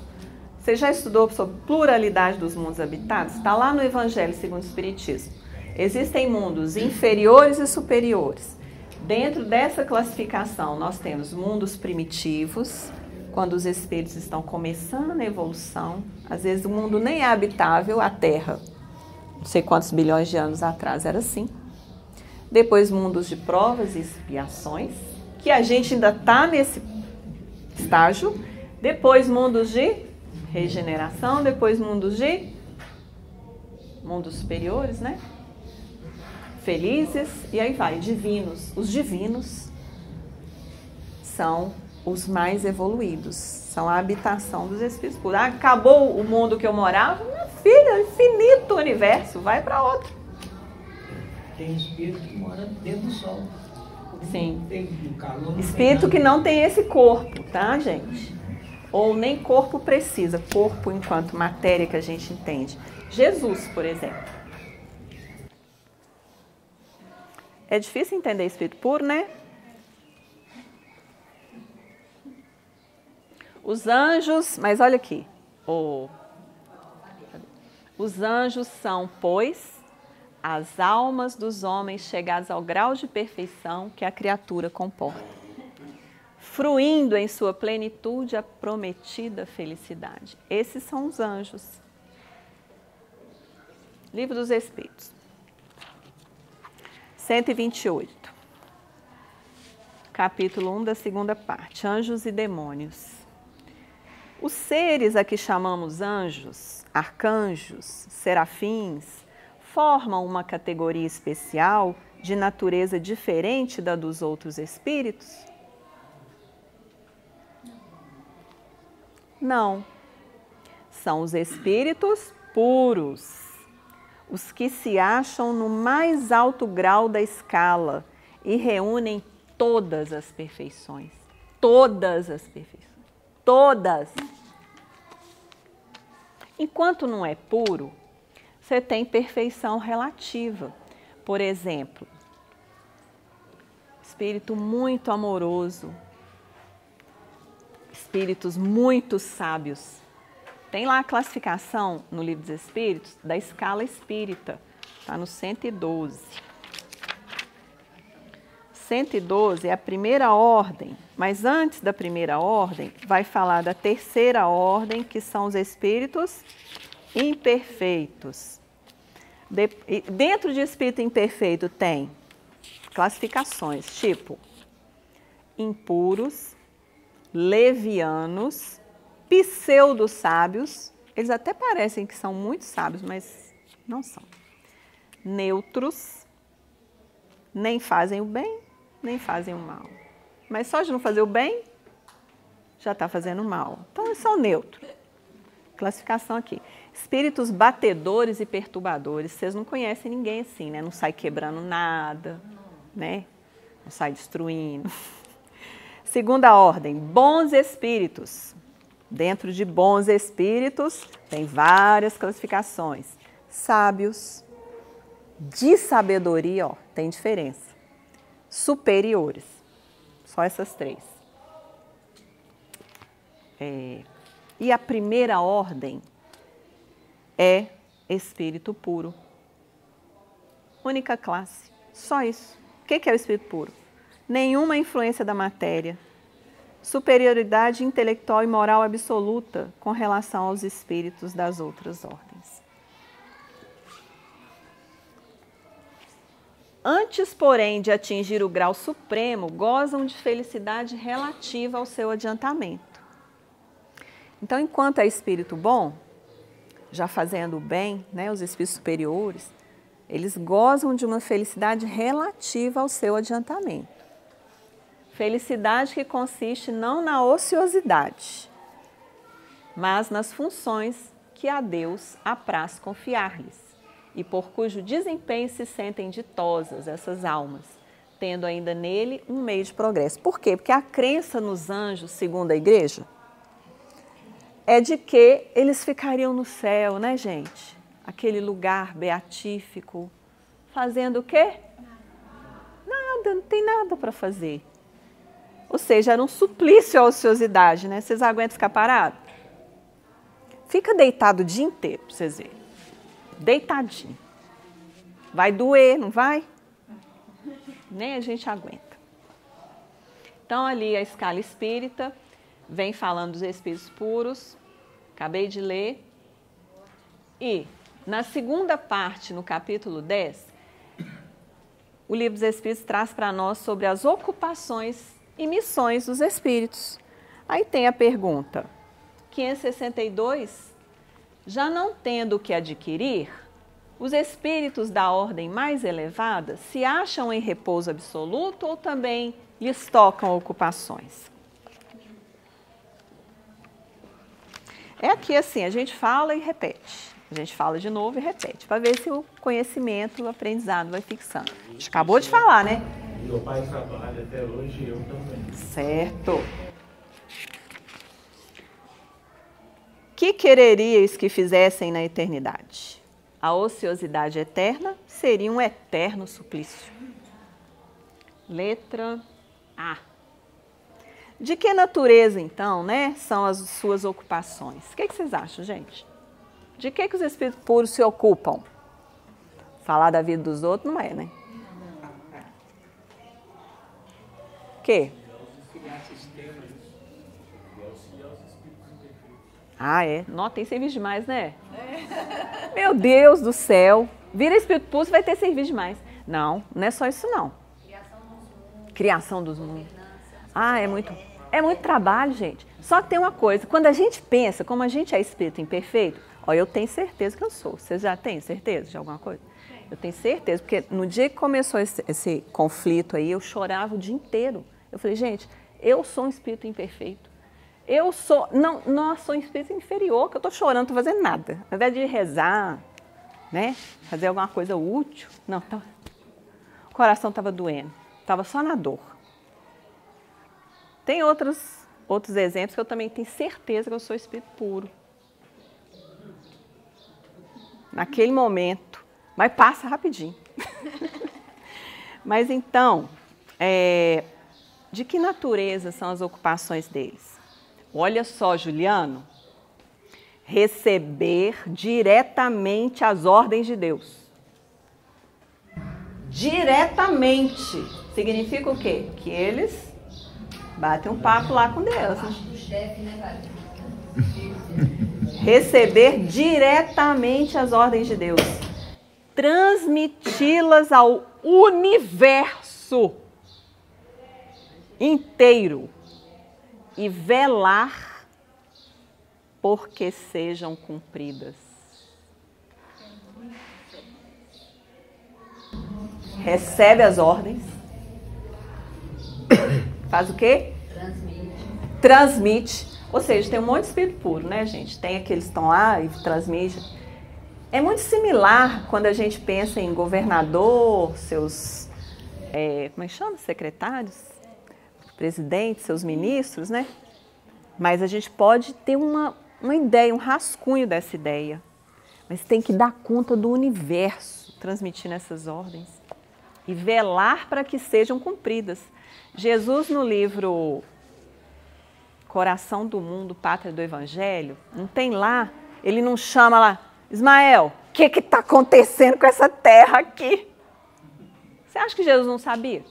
Você já estudou sobre pluralidade dos mundos habitados? Está lá no Evangelho segundo o Espiritismo. Existem mundos inferiores e superiores. Dentro dessa classificação, nós temos mundos primitivos, quando os espíritos estão começando a evolução. Às vezes o mundo nem é habitável, a Terra, não sei quantos bilhões de anos atrás era assim. Depois mundos de provas e expiações, que a gente ainda está nesse estágio. Depois mundos de regeneração, depois mundos superiores, né? felizes, e aí vai, divinos. Os divinos são os mais evoluídos, são a habitação dos espíritos puros. Acabou o mundo que eu morava? Minha filha, infinito o universo, vai para outro. Tem espírito que mora dentro do sol. Sim. Tem calor, Espírito que não tem esse corpo, tá, gente? Ou nem corpo precisa, corpo enquanto matéria que a gente entende. Jesus, por exemplo. É difícil entender espírito puro, né? Os anjos, mas olha aqui. Os anjos são, pois, as almas dos homens chegados ao grau de perfeição que a criatura comporta, fruindo em sua plenitude a prometida felicidade. Esses são os anjos. Livro dos Espíritos. 128. Capítulo 1 da segunda parte. Anjos e demônios. Os seres a que chamamos anjos, arcanjos, serafins, formam uma categoria especial de natureza diferente da dos outros espíritos? Não. São os espíritos puros, os que se acham no mais alto grau da escala e reúnem todas as perfeições. Todas as perfeições. Todas. Enquanto não é puro, você tem perfeição relativa. Por exemplo, espírito muito amoroso, espíritos muito sábios. Tem lá a classificação no Livro dos Espíritos da escala espírita, está no 112. 112 é a primeira ordem, mas antes da primeira ordem, vai falar da terceira ordem, que são os espíritos imperfeitos. Dentro de espírito imperfeito tem classificações, tipo impuros, levianos, pseudo-sábios, eles até parecem que são muito sábios, mas não são. Neutros, nem fazem o bem, nem fazem o mal. Mas só de não fazer o bem, já está fazendo mal. Então, eles são neutros. Classificação aqui. Espíritos batedores e perturbadores. Vocês não conhecem ninguém assim, né? Não sai quebrando nada, né? Não sai destruindo. Segunda ordem, bons espíritos. Dentro de bons espíritos, tem várias classificações. Sábios, de sabedoria, ó, tem diferença. Superiores, só essas três. E a primeira ordem é espírito puro. Única classe, só isso. O que é o espírito puro? Nenhuma influência da matéria. Superioridade intelectual e moral absoluta com relação aos espíritos das outras ordens. Antes, porém, de atingir o grau supremo, gozam de felicidade relativa ao seu adiantamento. Então, enquanto é espírito bom, já fazendo o bem, né, os espíritos superiores, eles gozam de uma felicidade relativa ao seu adiantamento. Felicidade que consiste não na ociosidade, mas nas funções que a Deus apraz confiar-lhes, e por cujo desempenho se sentem ditosas essas almas, tendo ainda nele um meio de progresso. Por quê? Porque a crença nos anjos, segundo a igreja, é de que eles ficariam no céu, né, gente? Aquele lugar beatífico, fazendo o quê? Nada, não tem nada para fazer. Ou seja, era um suplício a ociosidade, né? Vocês aguentam ficar parados? Fica deitado o dia inteiro, para vocês verem. Deitadinho. Vai doer, não vai? Nem a gente aguenta. Então, ali a escala espírita vem falando dos espíritos puros. Acabei de ler. E, na segunda parte, no capítulo 10, o Livro dos Espíritos traz para nós sobre as ocupações e missões dos espíritos. Aí tem a pergunta, 562, já não tendo o que adquirir, Os espíritos da ordem mais elevada se acham em repouso absoluto ou também lhes tocam ocupações? É aqui assim, a gente fala e repete. A gente fala de novo e repete, para ver se o conhecimento, o aprendizado vai fixando. A gente acabou de falar, né? Meu pai trabalha até hoje e eu também. Certo. Que quereríeis que fizessem na eternidade? A ociosidade eterna seria um eterno suplício. Letra A. De que natureza, então, né, são as suas ocupações? O que vocês acham, gente? De que os espíritos puros se ocupam? Falar da vida dos outros não é, né? O quê? Ah, é? Não, tem serviço demais, né? Meu Deus do céu. Vira espírito puro, você vai ter serviço demais. Não, não é só isso, não. Criação dos mundos. Ah, é muito trabalho, gente. Só que tem uma coisa, quando a gente pensa, como a gente é espírito imperfeito, ó, eu tenho certeza que eu sou. Vocês já têm certeza de alguma coisa? Eu tenho certeza, porque no dia que começou esse conflito aí, eu chorava o dia inteiro. Eu falei, gente, eu sou um espírito imperfeito. Eu sou, não sou um espírito inferior, que eu estou chorando, não estou fazendo nada. Ao invés de rezar, né, fazer alguma coisa útil, não, o coração estava doendo, estava só na dor. Tem outros exemplos que eu também tenho certeza que eu sou espírito puro. Naquele momento, mas passa rapidinho. Mas então, de que natureza são as ocupações deles? Olha só, Juliano, receber diretamente as ordens de Deus. Diretamente. Significa o quê? Que eles batem um papo lá com Deus. Né? Receber diretamente as ordens de Deus. Transmiti-las ao universo inteiro. E velar porque sejam cumpridas. Recebe as ordens. Faz o quê? Transmite. Ou seja, tem um monte de espírito puro, né, gente? Tem aqueles que estão lá e transmitem. É muito similar quando a gente pensa em governador, seus, como é que chama? Secretários? Presidente, seus ministros, né? Mas a gente pode ter uma ideia, um rascunho dessa ideia. Mas tem que dar conta do universo, transmitindo essas ordens. E velar para que sejam cumpridas. Jesus, no livro Coração do Mundo, Pátria do Evangelho, não tem lá, ele não chama lá, Ismael, o que está acontecendo com essa terra aqui? Você acha que Jesus não sabia?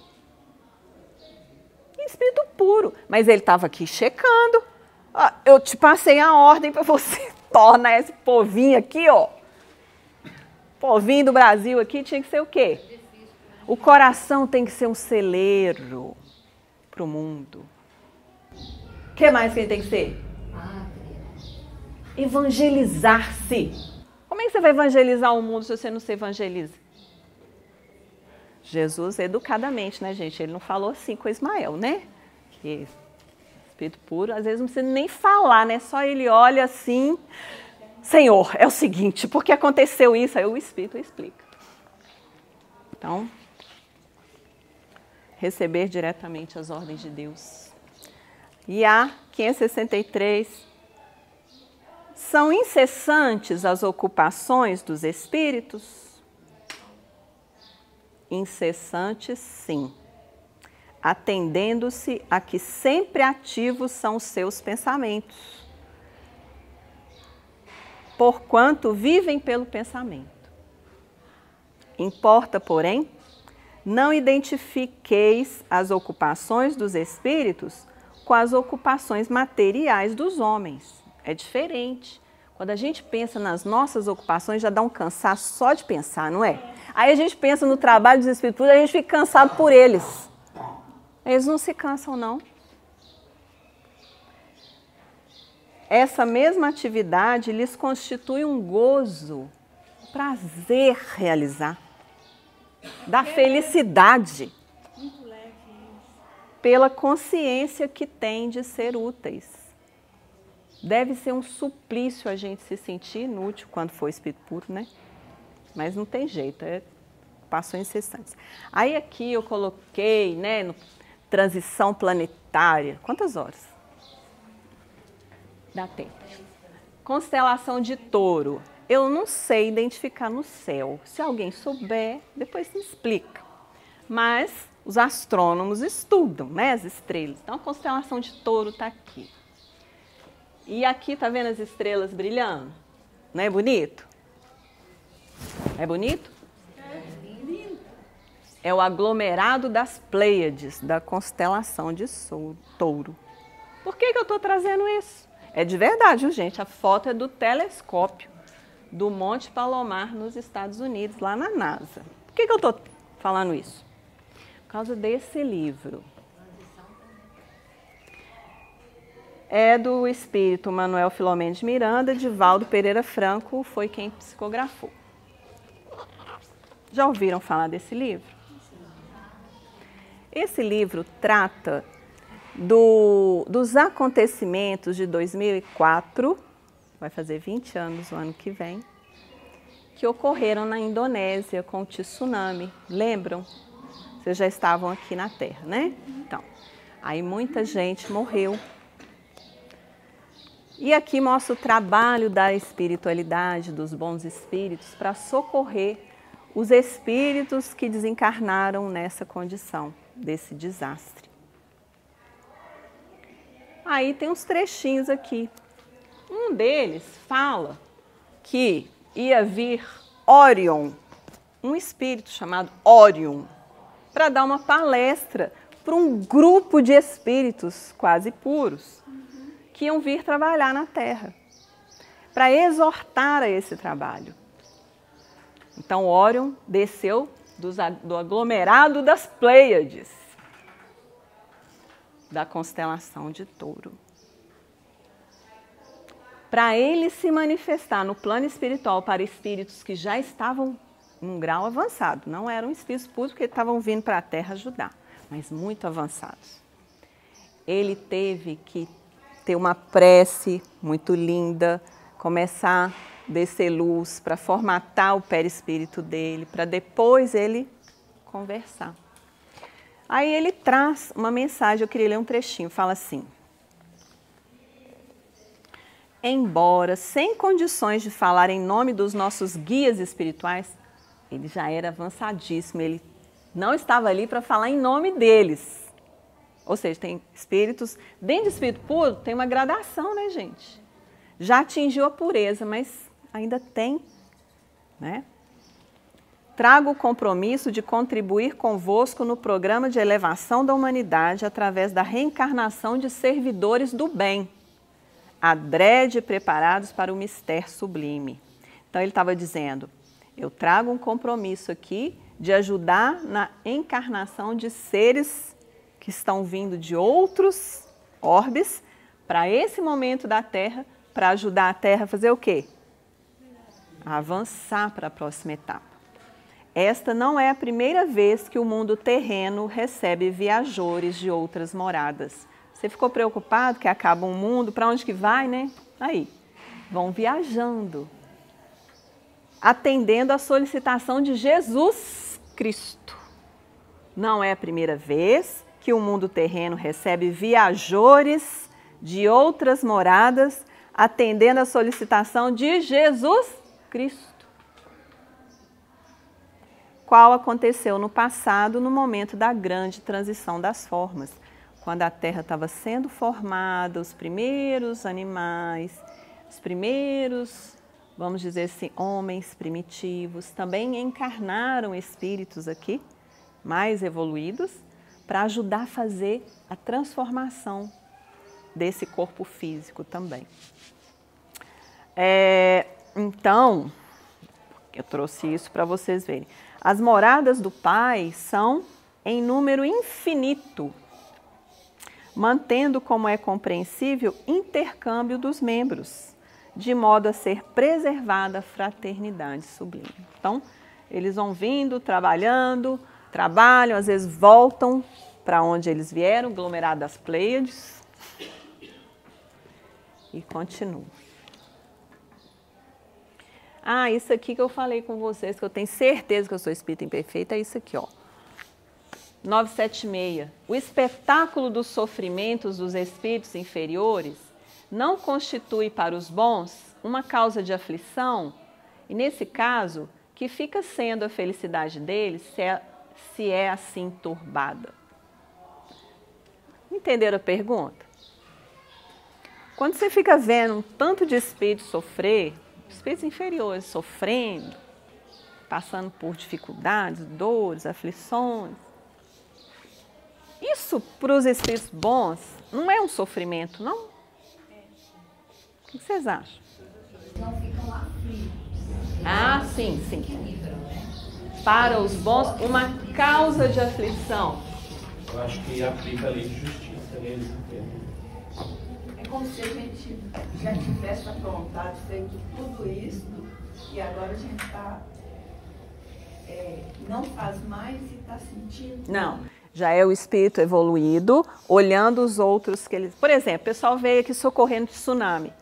Espírito puro, mas ele estava aqui checando. Eu te passei a ordem para você tornar esse povinho aqui, ó. Povinho do Brasil aqui tinha que ser o quê? O coração tem que ser um celeiro para o mundo. O que mais que ele tem que ser? Evangelizar-se. Como é que você vai evangelizar o mundo se você não se evangeliza? Jesus, educadamente, né, gente? Ele não falou assim com Ismael, né? Que espírito puro, às vezes não precisa nem falar, né? Só ele olha assim, Senhor, é o seguinte, por que aconteceu isso? Aí o Espírito explica. Então, receber diretamente as ordens de Deus. E a 563, são incessantes as ocupações dos espíritos? Incessantes, sim, atendendo-se a que sempre ativos são os seus pensamentos, porquanto vivem pelo pensamento. Importa, porém, não identifiqueis as ocupações dos espíritos com as ocupações materiais dos homens. É diferente. Quando a gente pensa nas nossas ocupações, já dá um cansaço só de pensar, não é? Aí a gente pensa no trabalho dos espíritos, a gente fica cansado por eles. Eles não se cansam, não. Essa mesma atividade lhes constitui um gozo prazer realizar, da felicidade, Muito leve isso. pela consciência que tem de ser úteis. Deve ser um suplício a gente se sentir inútil quando for espírito puro, né? Mas não tem jeito, passou incessantes. Aí aqui eu coloquei, né, no transição planetária. Quantas horas? Dá tempo. Constelação de Touro. Eu não sei identificar no céu. Se alguém souber, depois me explica. Mas os astrônomos estudam, né, as estrelas. Então a constelação de Touro está aqui. E aqui, tá vendo as estrelas brilhando? Não é bonito? É bonito? É o aglomerado das Pleiades, da constelação de Touro. Por que eu estou trazendo isso? É de verdade, viu, gente? A foto é do telescópio do Monte Palomar, nos Estados Unidos, lá na NASA. Por que eu estou falando isso? Por causa desse livro. É do espírito Manuel Filomeno de Miranda, Divaldo Pereira Franco foi quem psicografou. Já ouviram falar desse livro? Esse livro trata dos acontecimentos de 2004, vai fazer 20 anos o ano que vem, que ocorreram na Indonésia com o tsunami. Lembram? Vocês já estavam aqui na Terra, né? Então, aí muita gente morreu. E aqui mostra o trabalho da espiritualidade, dos bons espíritos, para socorrer os espíritos que desencarnaram nessa condição, desse desastre. Aí tem uns trechinhos aqui. Um deles fala que ia vir Orion, um espírito chamado Orion, para dar uma palestra para um grupo de espíritos quase puros que iam vir trabalhar na Terra, para exortar a esse trabalho. Então Orion desceu do aglomerado das Pleiades, da constelação de Touro, para ele se manifestar no plano espiritual para espíritos que já estavam em um grau avançado. Não eram espíritos puros porque estavam vindo para a Terra ajudar, mas muito avançados. Ele teve que ter uma prece muito linda, começar a descer luz para formatar o perispírito dele, para depois ele conversar. Aí ele traz uma mensagem, eu queria ler um trechinho, fala assim: embora sem condições de falar em nome dos nossos guias espirituais, ele já era avançadíssimo, ele não estava ali para falar em nome deles. Ou seja, tem espíritos, dentro do espírito puro tem uma gradação, né, gente? Já atingiu a pureza, mas ainda tem, né? Trago o compromisso de contribuir convosco no programa de elevação da humanidade através da reencarnação de servidores do bem, adrede preparados para o mistério sublime. Então ele estava dizendo, eu trago um compromisso aqui de ajudar na encarnação de seres que estão vindo de outros orbes para esse momento da Terra, para ajudar a Terra a fazer o quê? A avançar para a próxima etapa. Esta não é a primeira vez que o mundo terreno recebe viajores de outras moradas. Você ficou preocupado que acaba um mundo, para onde que vai, né? Aí, vão viajando, atendendo à solicitação de Jesus Cristo. Não é a primeira vez que o mundo terreno recebe viajores de outras moradas, atendendo à solicitação de Jesus Cristo, qual aconteceu no passado, no momento da grande transição das formas, quando a Terra estava sendo formada, os primeiros animais, os primeiros, vamos dizer assim, homens primitivos, também encarnaram espíritos aqui, mais evoluídos, para ajudar a fazer a transformação desse corpo físico também. Então, eu trouxe isso para vocês verem. As moradas do Pai são em número infinito, mantendo, como é compreensível, intercâmbio dos membros, de modo a ser preservada a fraternidade sublime. Então, eles vão vindo, trabalham, às vezes voltam para onde eles vieram, o aglomerado das Pleiades, e continuam. Ah, isso aqui que eu falei com vocês, que eu tenho certeza que eu sou espírita imperfeita, é isso aqui, ó. 976. O espetáculo dos sofrimentos dos espíritos inferiores não constitui para os bons uma causa de aflição, e nesse caso, que fica sendo a felicidade deles se é assim turbada. Entenderam a pergunta? Quando você fica vendo um tanto de espíritos sofrer, espíritos inferiores sofrendo, passando por dificuldades, dores, aflições, isso para os espíritos bons não é um sofrimento, não? O que vocês acham? Não ficam aflitos. Ah, sim. Para os bons, uma causa de aflição. Eu acho que aplica a lei de justiça neles inteiros. É como se a gente já tivesse aprontado, feito tudo isso, e agora a gente está, não faz mais e está sentindo. Não, já é o espírito evoluído, olhando os outros que eles... Por exemplo, o pessoal veio aqui socorrendo de tsunami.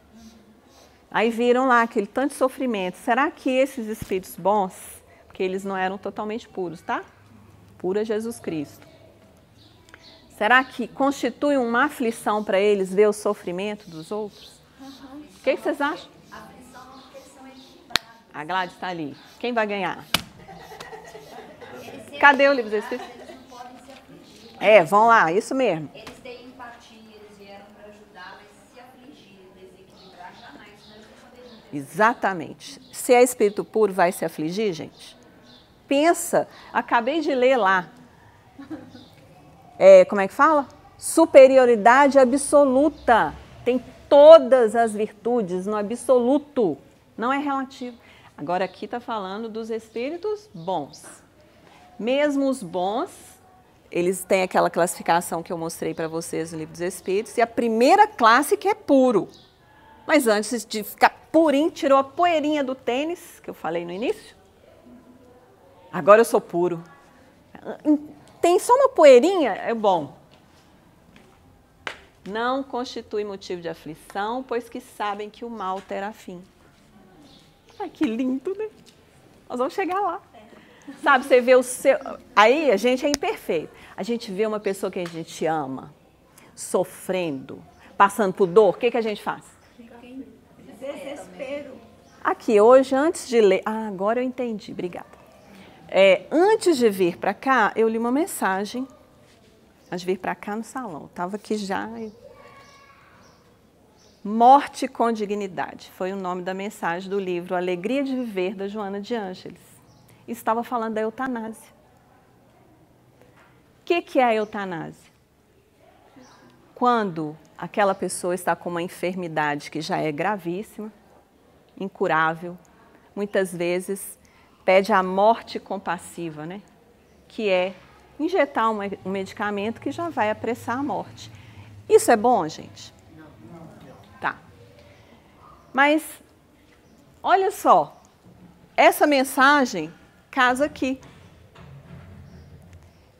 Aí viram lá aquele tanto de sofrimento. Será que esses espíritos bons, porque eles não eram totalmente puros, tá? Pura Jesus Cristo. Será que constitui uma aflição para eles ver o sofrimento dos outros? O que vocês acham? A aflição não, porque eles são equilibrados. A Gladys está ali. Quem vai ganhar? Cadê o livro dos Espíritos? Eles não podem se afligir. Vão lá, isso mesmo. Eles têm empatia, eles vieram para ajudar, mas se afligir, desequilibrar, jamais. Senão eles não poderiam ter. Exatamente. Se é espírito puro, vai se afligir, gente? Pensa, acabei de ler lá. Como é que fala? Superioridade absoluta. Tem todas as virtudes no absoluto. Não é relativo. Agora aqui está falando dos espíritos bons. Mesmo os bons, eles têm aquela classificação que eu mostrei para vocês no Livro dos Espíritos. E a primeira classe que é puro. Mas antes de ficar purinho, tirou a poeirinha do tênis, que eu falei no início. Agora eu sou puro. Tem só uma poeirinha, é bom. Não constitui motivo de aflição, pois que sabem que o mal terá fim. Ai, que lindo, né? Nós vamos chegar lá. Sabe, você vê o seu... Aí a gente é imperfeito. A gente vê uma pessoa que a gente ama, sofrendo, passando por dor, o que a gente faz? Desespero. Aqui, hoje, antes de ler... agora eu entendi, obrigada. Antes de vir para cá, eu li uma mensagem, antes de vir para cá no salão, estava aqui já. Morte com Dignidade, foi o nome da mensagem do livro Alegria de Viver, da Joana de Ângeles. Estava falando da eutanásia. O que é a eutanásia? Quando aquela pessoa está com uma enfermidade que já é gravíssima, incurável, muitas vezes pede a morte compassiva, né? Que é injetar um medicamento que já vai apressar a morte. Isso é bom, gente? Não. Tá. Mas, olha só, essa mensagem casa aqui.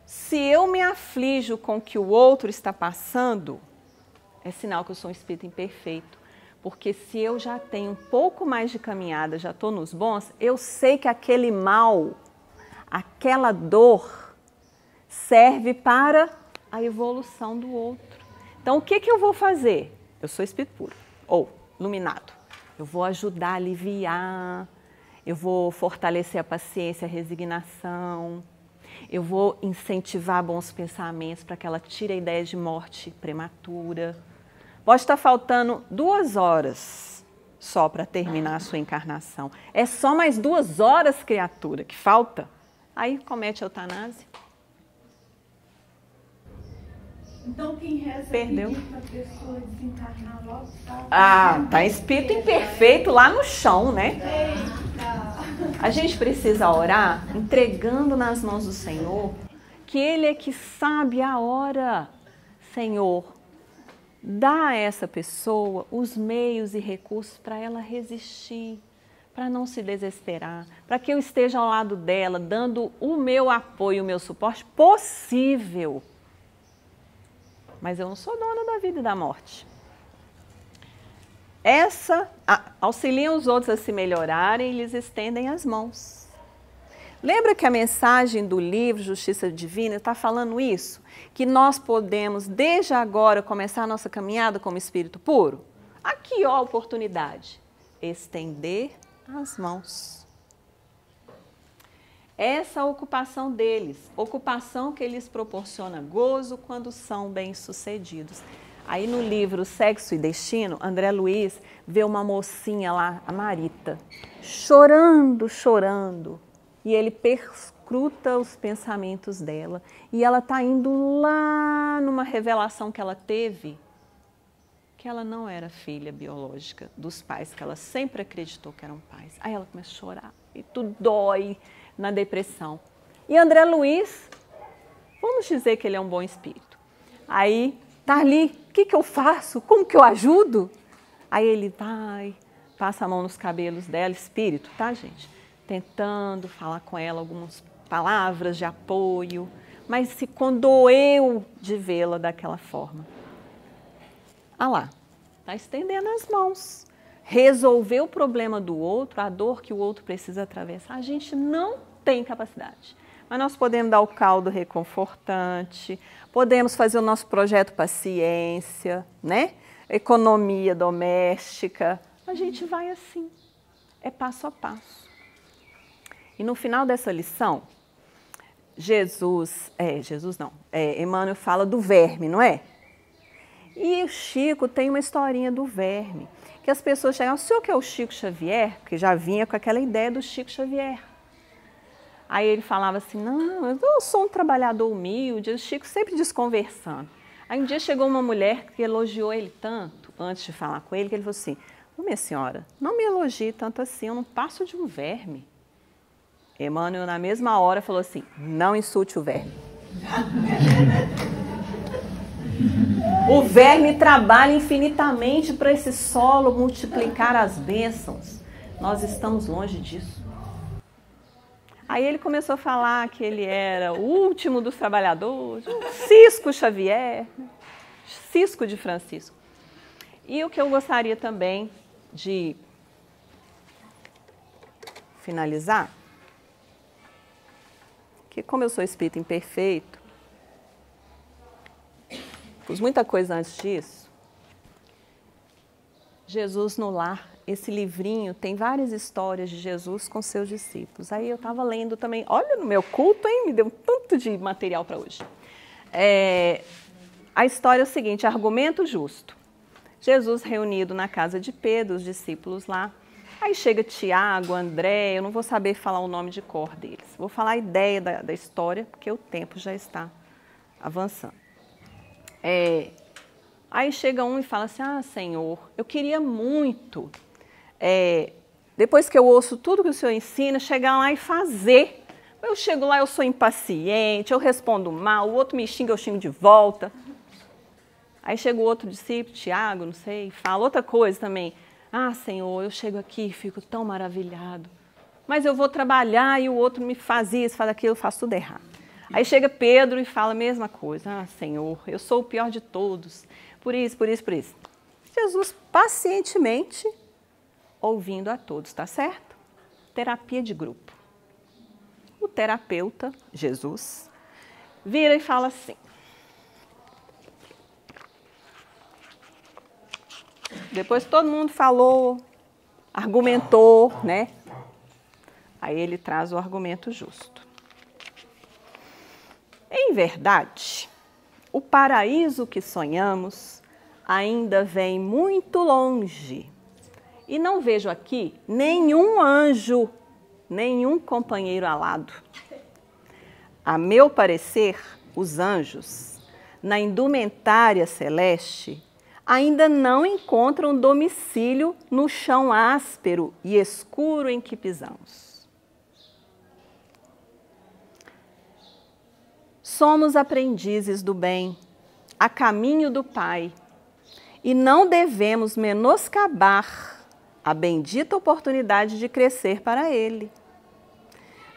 Se eu me aflijo com o que o outro está passando, é sinal que eu sou um espírito imperfeito. Porque se eu já tenho um pouco mais de caminhada, já estou nos bons, eu sei que aquele mal, aquela dor, serve para a evolução do outro. Então, o que eu vou fazer? Eu sou espírito puro, ou iluminado. Eu vou ajudar a aliviar, eu vou fortalecer a paciência, a resignação, eu vou incentivar bons pensamentos para que ela tire a ideia de morte prematura. Pode estar faltando 2 horas só para terminar a sua encarnação. É só mais 2 horas, criatura, que falta. Aí comete a eutanásia. Então quem reza Perdeu. para a pessoa desencarnar logo, tá? Tá espírito imperfeito lá no chão, né? Eita! A gente precisa orar entregando nas mãos do Senhor, que Ele é que sabe a hora. Senhor, dá a essa pessoa os meios e recursos para ela resistir, para não se desesperar, para que eu esteja ao lado dela, dando o meu apoio, o meu suporte possível. Mas eu não sou dona da vida e da morte. Auxiliam os outros a se melhorarem e lhes estendem as mãos. Lembra que a mensagem do livro Justiça Divina está falando isso? Que nós podemos, desde agora, começar a nossa caminhada como espírito puro? Aqui, ó, a oportunidade. Estender as mãos. Essa é a ocupação deles. Ocupação que lhes proporciona gozo quando são bem-sucedidos. Aí no livro Sexo e Destino, André Luiz vê uma mocinha lá, a Marita, chorando, chorando. E ele perscruta os pensamentos dela. E ela está indo lá numa revelação que ela teve, que ela não era filha biológica dos pais, que ela sempre acreditou que eram pais. Aí ela começa a chorar e tudo dói na depressão. E André Luiz, vamos dizer que ele é um bom espírito. Aí está ali, o que eu faço? Como que eu ajudo? Aí ele vai, passa a mão nos cabelos dela, espírito, tá, gente? Tentando falar com ela algumas palavras de apoio, mas se condoeu de vê-la daquela forma. Ah lá, está estendendo as mãos. Resolver o problema do outro, a dor que o outro precisa atravessar, a gente não tem capacidade. Mas nós podemos dar o caldo reconfortante, podemos fazer o nosso projeto paciência, né? Economia doméstica. A gente vai assim, é passo a passo. E no final dessa lição, Emmanuel fala do verme, não é? E o Chico tem uma historinha do verme, que as pessoas chegam, o senhor que é o Chico Xavier? Porque já vinha com aquela ideia do Chico Xavier. Aí ele falava assim, não, eu sou um trabalhador humilde, o Chico sempre desconversando. Aí um dia chegou uma mulher que elogiou ele tanto, antes de falar com ele, que ele falou assim, minha senhora, não me elogie tanto assim, eu não passo de um verme. Emmanuel, na mesma hora, falou assim, não insulte o verme. O verme trabalha infinitamente para esse solo multiplicar as bênçãos. Nós estamos longe disso. Aí ele começou a falar que ele era o último dos trabalhadores, o Cisco Xavier, Cisco de Francisco. E o que eu gostaria também de finalizar, que como eu sou espírito imperfeito, fiz muita coisa antes disso. Jesus no Lar, esse livrinho tem várias histórias de Jesus com seus discípulos. Aí eu estava lendo também, olha no meu culto, hein? Me deu um tanto de material para hoje. A história é o seguinte, argumento justo. Jesus reunido na casa de Pedro, os discípulos lá. Aí chega Tiago, André, eu não vou saber falar o nome de cor deles. Vou falar a ideia da história, porque o tempo já está avançando. Aí chega um e fala assim, Senhor, eu queria muito, depois que eu ouço tudo que o Senhor ensina, chegar lá e fazer. Eu chego lá, eu sou impaciente, eu respondo mal, o outro me xinga, eu xingo de volta. Aí chega o outro discípulo, Tiago, não sei, fala outra coisa também. Senhor, eu chego aqui e fico tão maravilhado, mas eu vou trabalhar e o outro me faz isso, faz aquilo, eu faço tudo errado. Aí chega Pedro e fala a mesma coisa. Senhor, eu sou o pior de todos, por isso, por isso, por isso. Jesus pacientemente ouvindo a todos, tá certo? Terapia de grupo. O terapeuta, Jesus, vira e fala assim. Depois todo mundo falou, argumentou, né? Aí ele traz o argumento justo. Em verdade, o paraíso que sonhamos ainda vem muito longe. E não vejo aqui nenhum anjo, nenhum companheiro alado. A meu parecer, os anjos, na indumentária celeste, ainda não encontram domicílio no chão áspero e escuro em que pisamos. Somos aprendizes do bem, a caminho do Pai, e não devemos menoscabar a bendita oportunidade de crescer para Ele.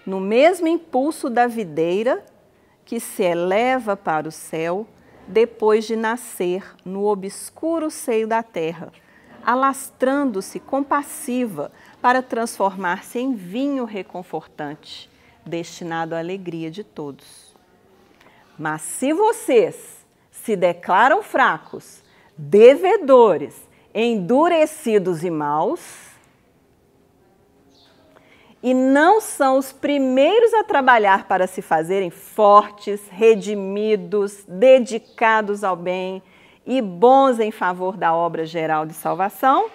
No mesmo impulso da videira que se eleva para o céu depois de nascer no obscuro seio da terra, alastrando-se compassiva para transformar-se em vinho reconfortante, destinado à alegria de todos. Mas se vocês se declaram fracos, devedores, endurecidos e maus, e não são os primeiros a trabalhar para se fazerem fortes, redimidos, dedicados ao bem e bons em favor da obra geral de salvação,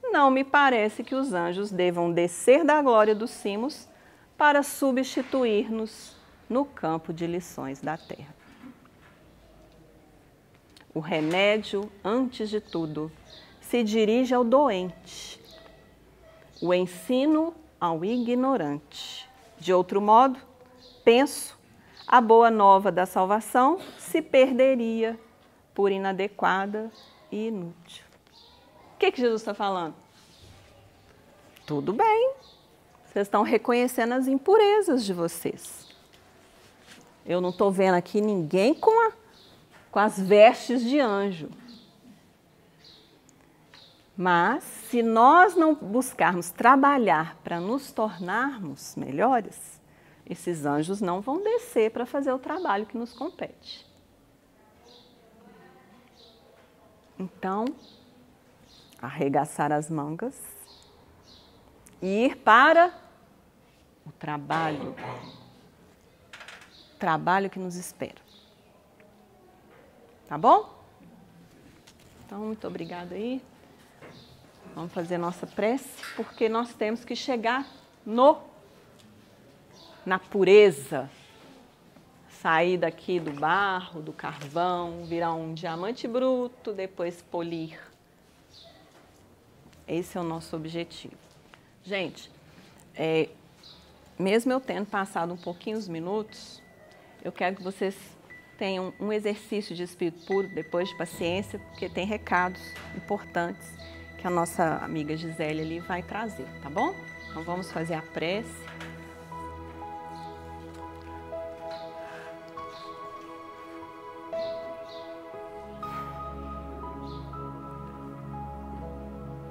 não me parece que os anjos devam descer da glória dos cimos para substituir-nos no campo de lições da terra. O remédio, antes de tudo, se dirige ao doente, o ensino ao ignorante. De outro modo, penso, a boa nova da salvação se perderia por inadequada e inútil. O que Jesus está falando? Tudo bem, vocês estão reconhecendo as impurezas de vocês. Eu não estou vendo aqui ninguém com as vestes de anjo. Mas, se nós não buscarmos trabalhar para nos tornarmos melhores, esses anjos não vão descer para fazer o trabalho que nos compete. Então, arregaçar as mangas e ir para o trabalho que nos espera. Tá bom? Então, muito obrigada aí. Vamos fazer nossa prece, porque nós temos que chegar na pureza. Sair daqui do barro, do carvão, virar um diamante bruto, depois polir. Esse é o nosso objetivo. Gente, mesmo eu tendo passado um pouquinho os minutos, eu quero que vocês tenham um exercício de espírito puro, depois de paciência, porque tem recados importantes que a nossa amiga Gisele ali vai trazer, tá bom? Então vamos fazer a prece.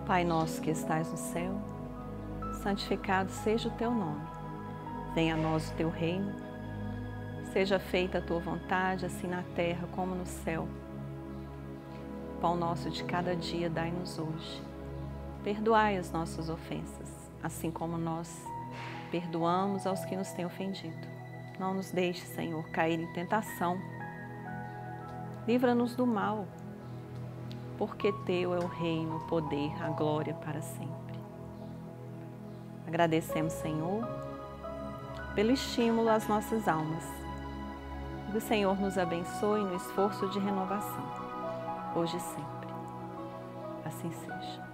Pai nosso que estais no céu, santificado seja o teu nome. Venha a nós o teu reino. Seja feita a tua vontade, assim na terra como no céu. Pão nosso de cada dia dai-nos hoje. Perdoai as nossas ofensas, assim como nós perdoamos aos que nos têm ofendido. Não nos deixe, Senhor, cair em tentação. Livra-nos do mal, porque teu é o reino, o poder, a glória para sempre. Agradecemos, Senhor, pelo estímulo às nossas almas. Que o Senhor nos abençoe no esforço de renovação, hoje e sempre. Assim seja.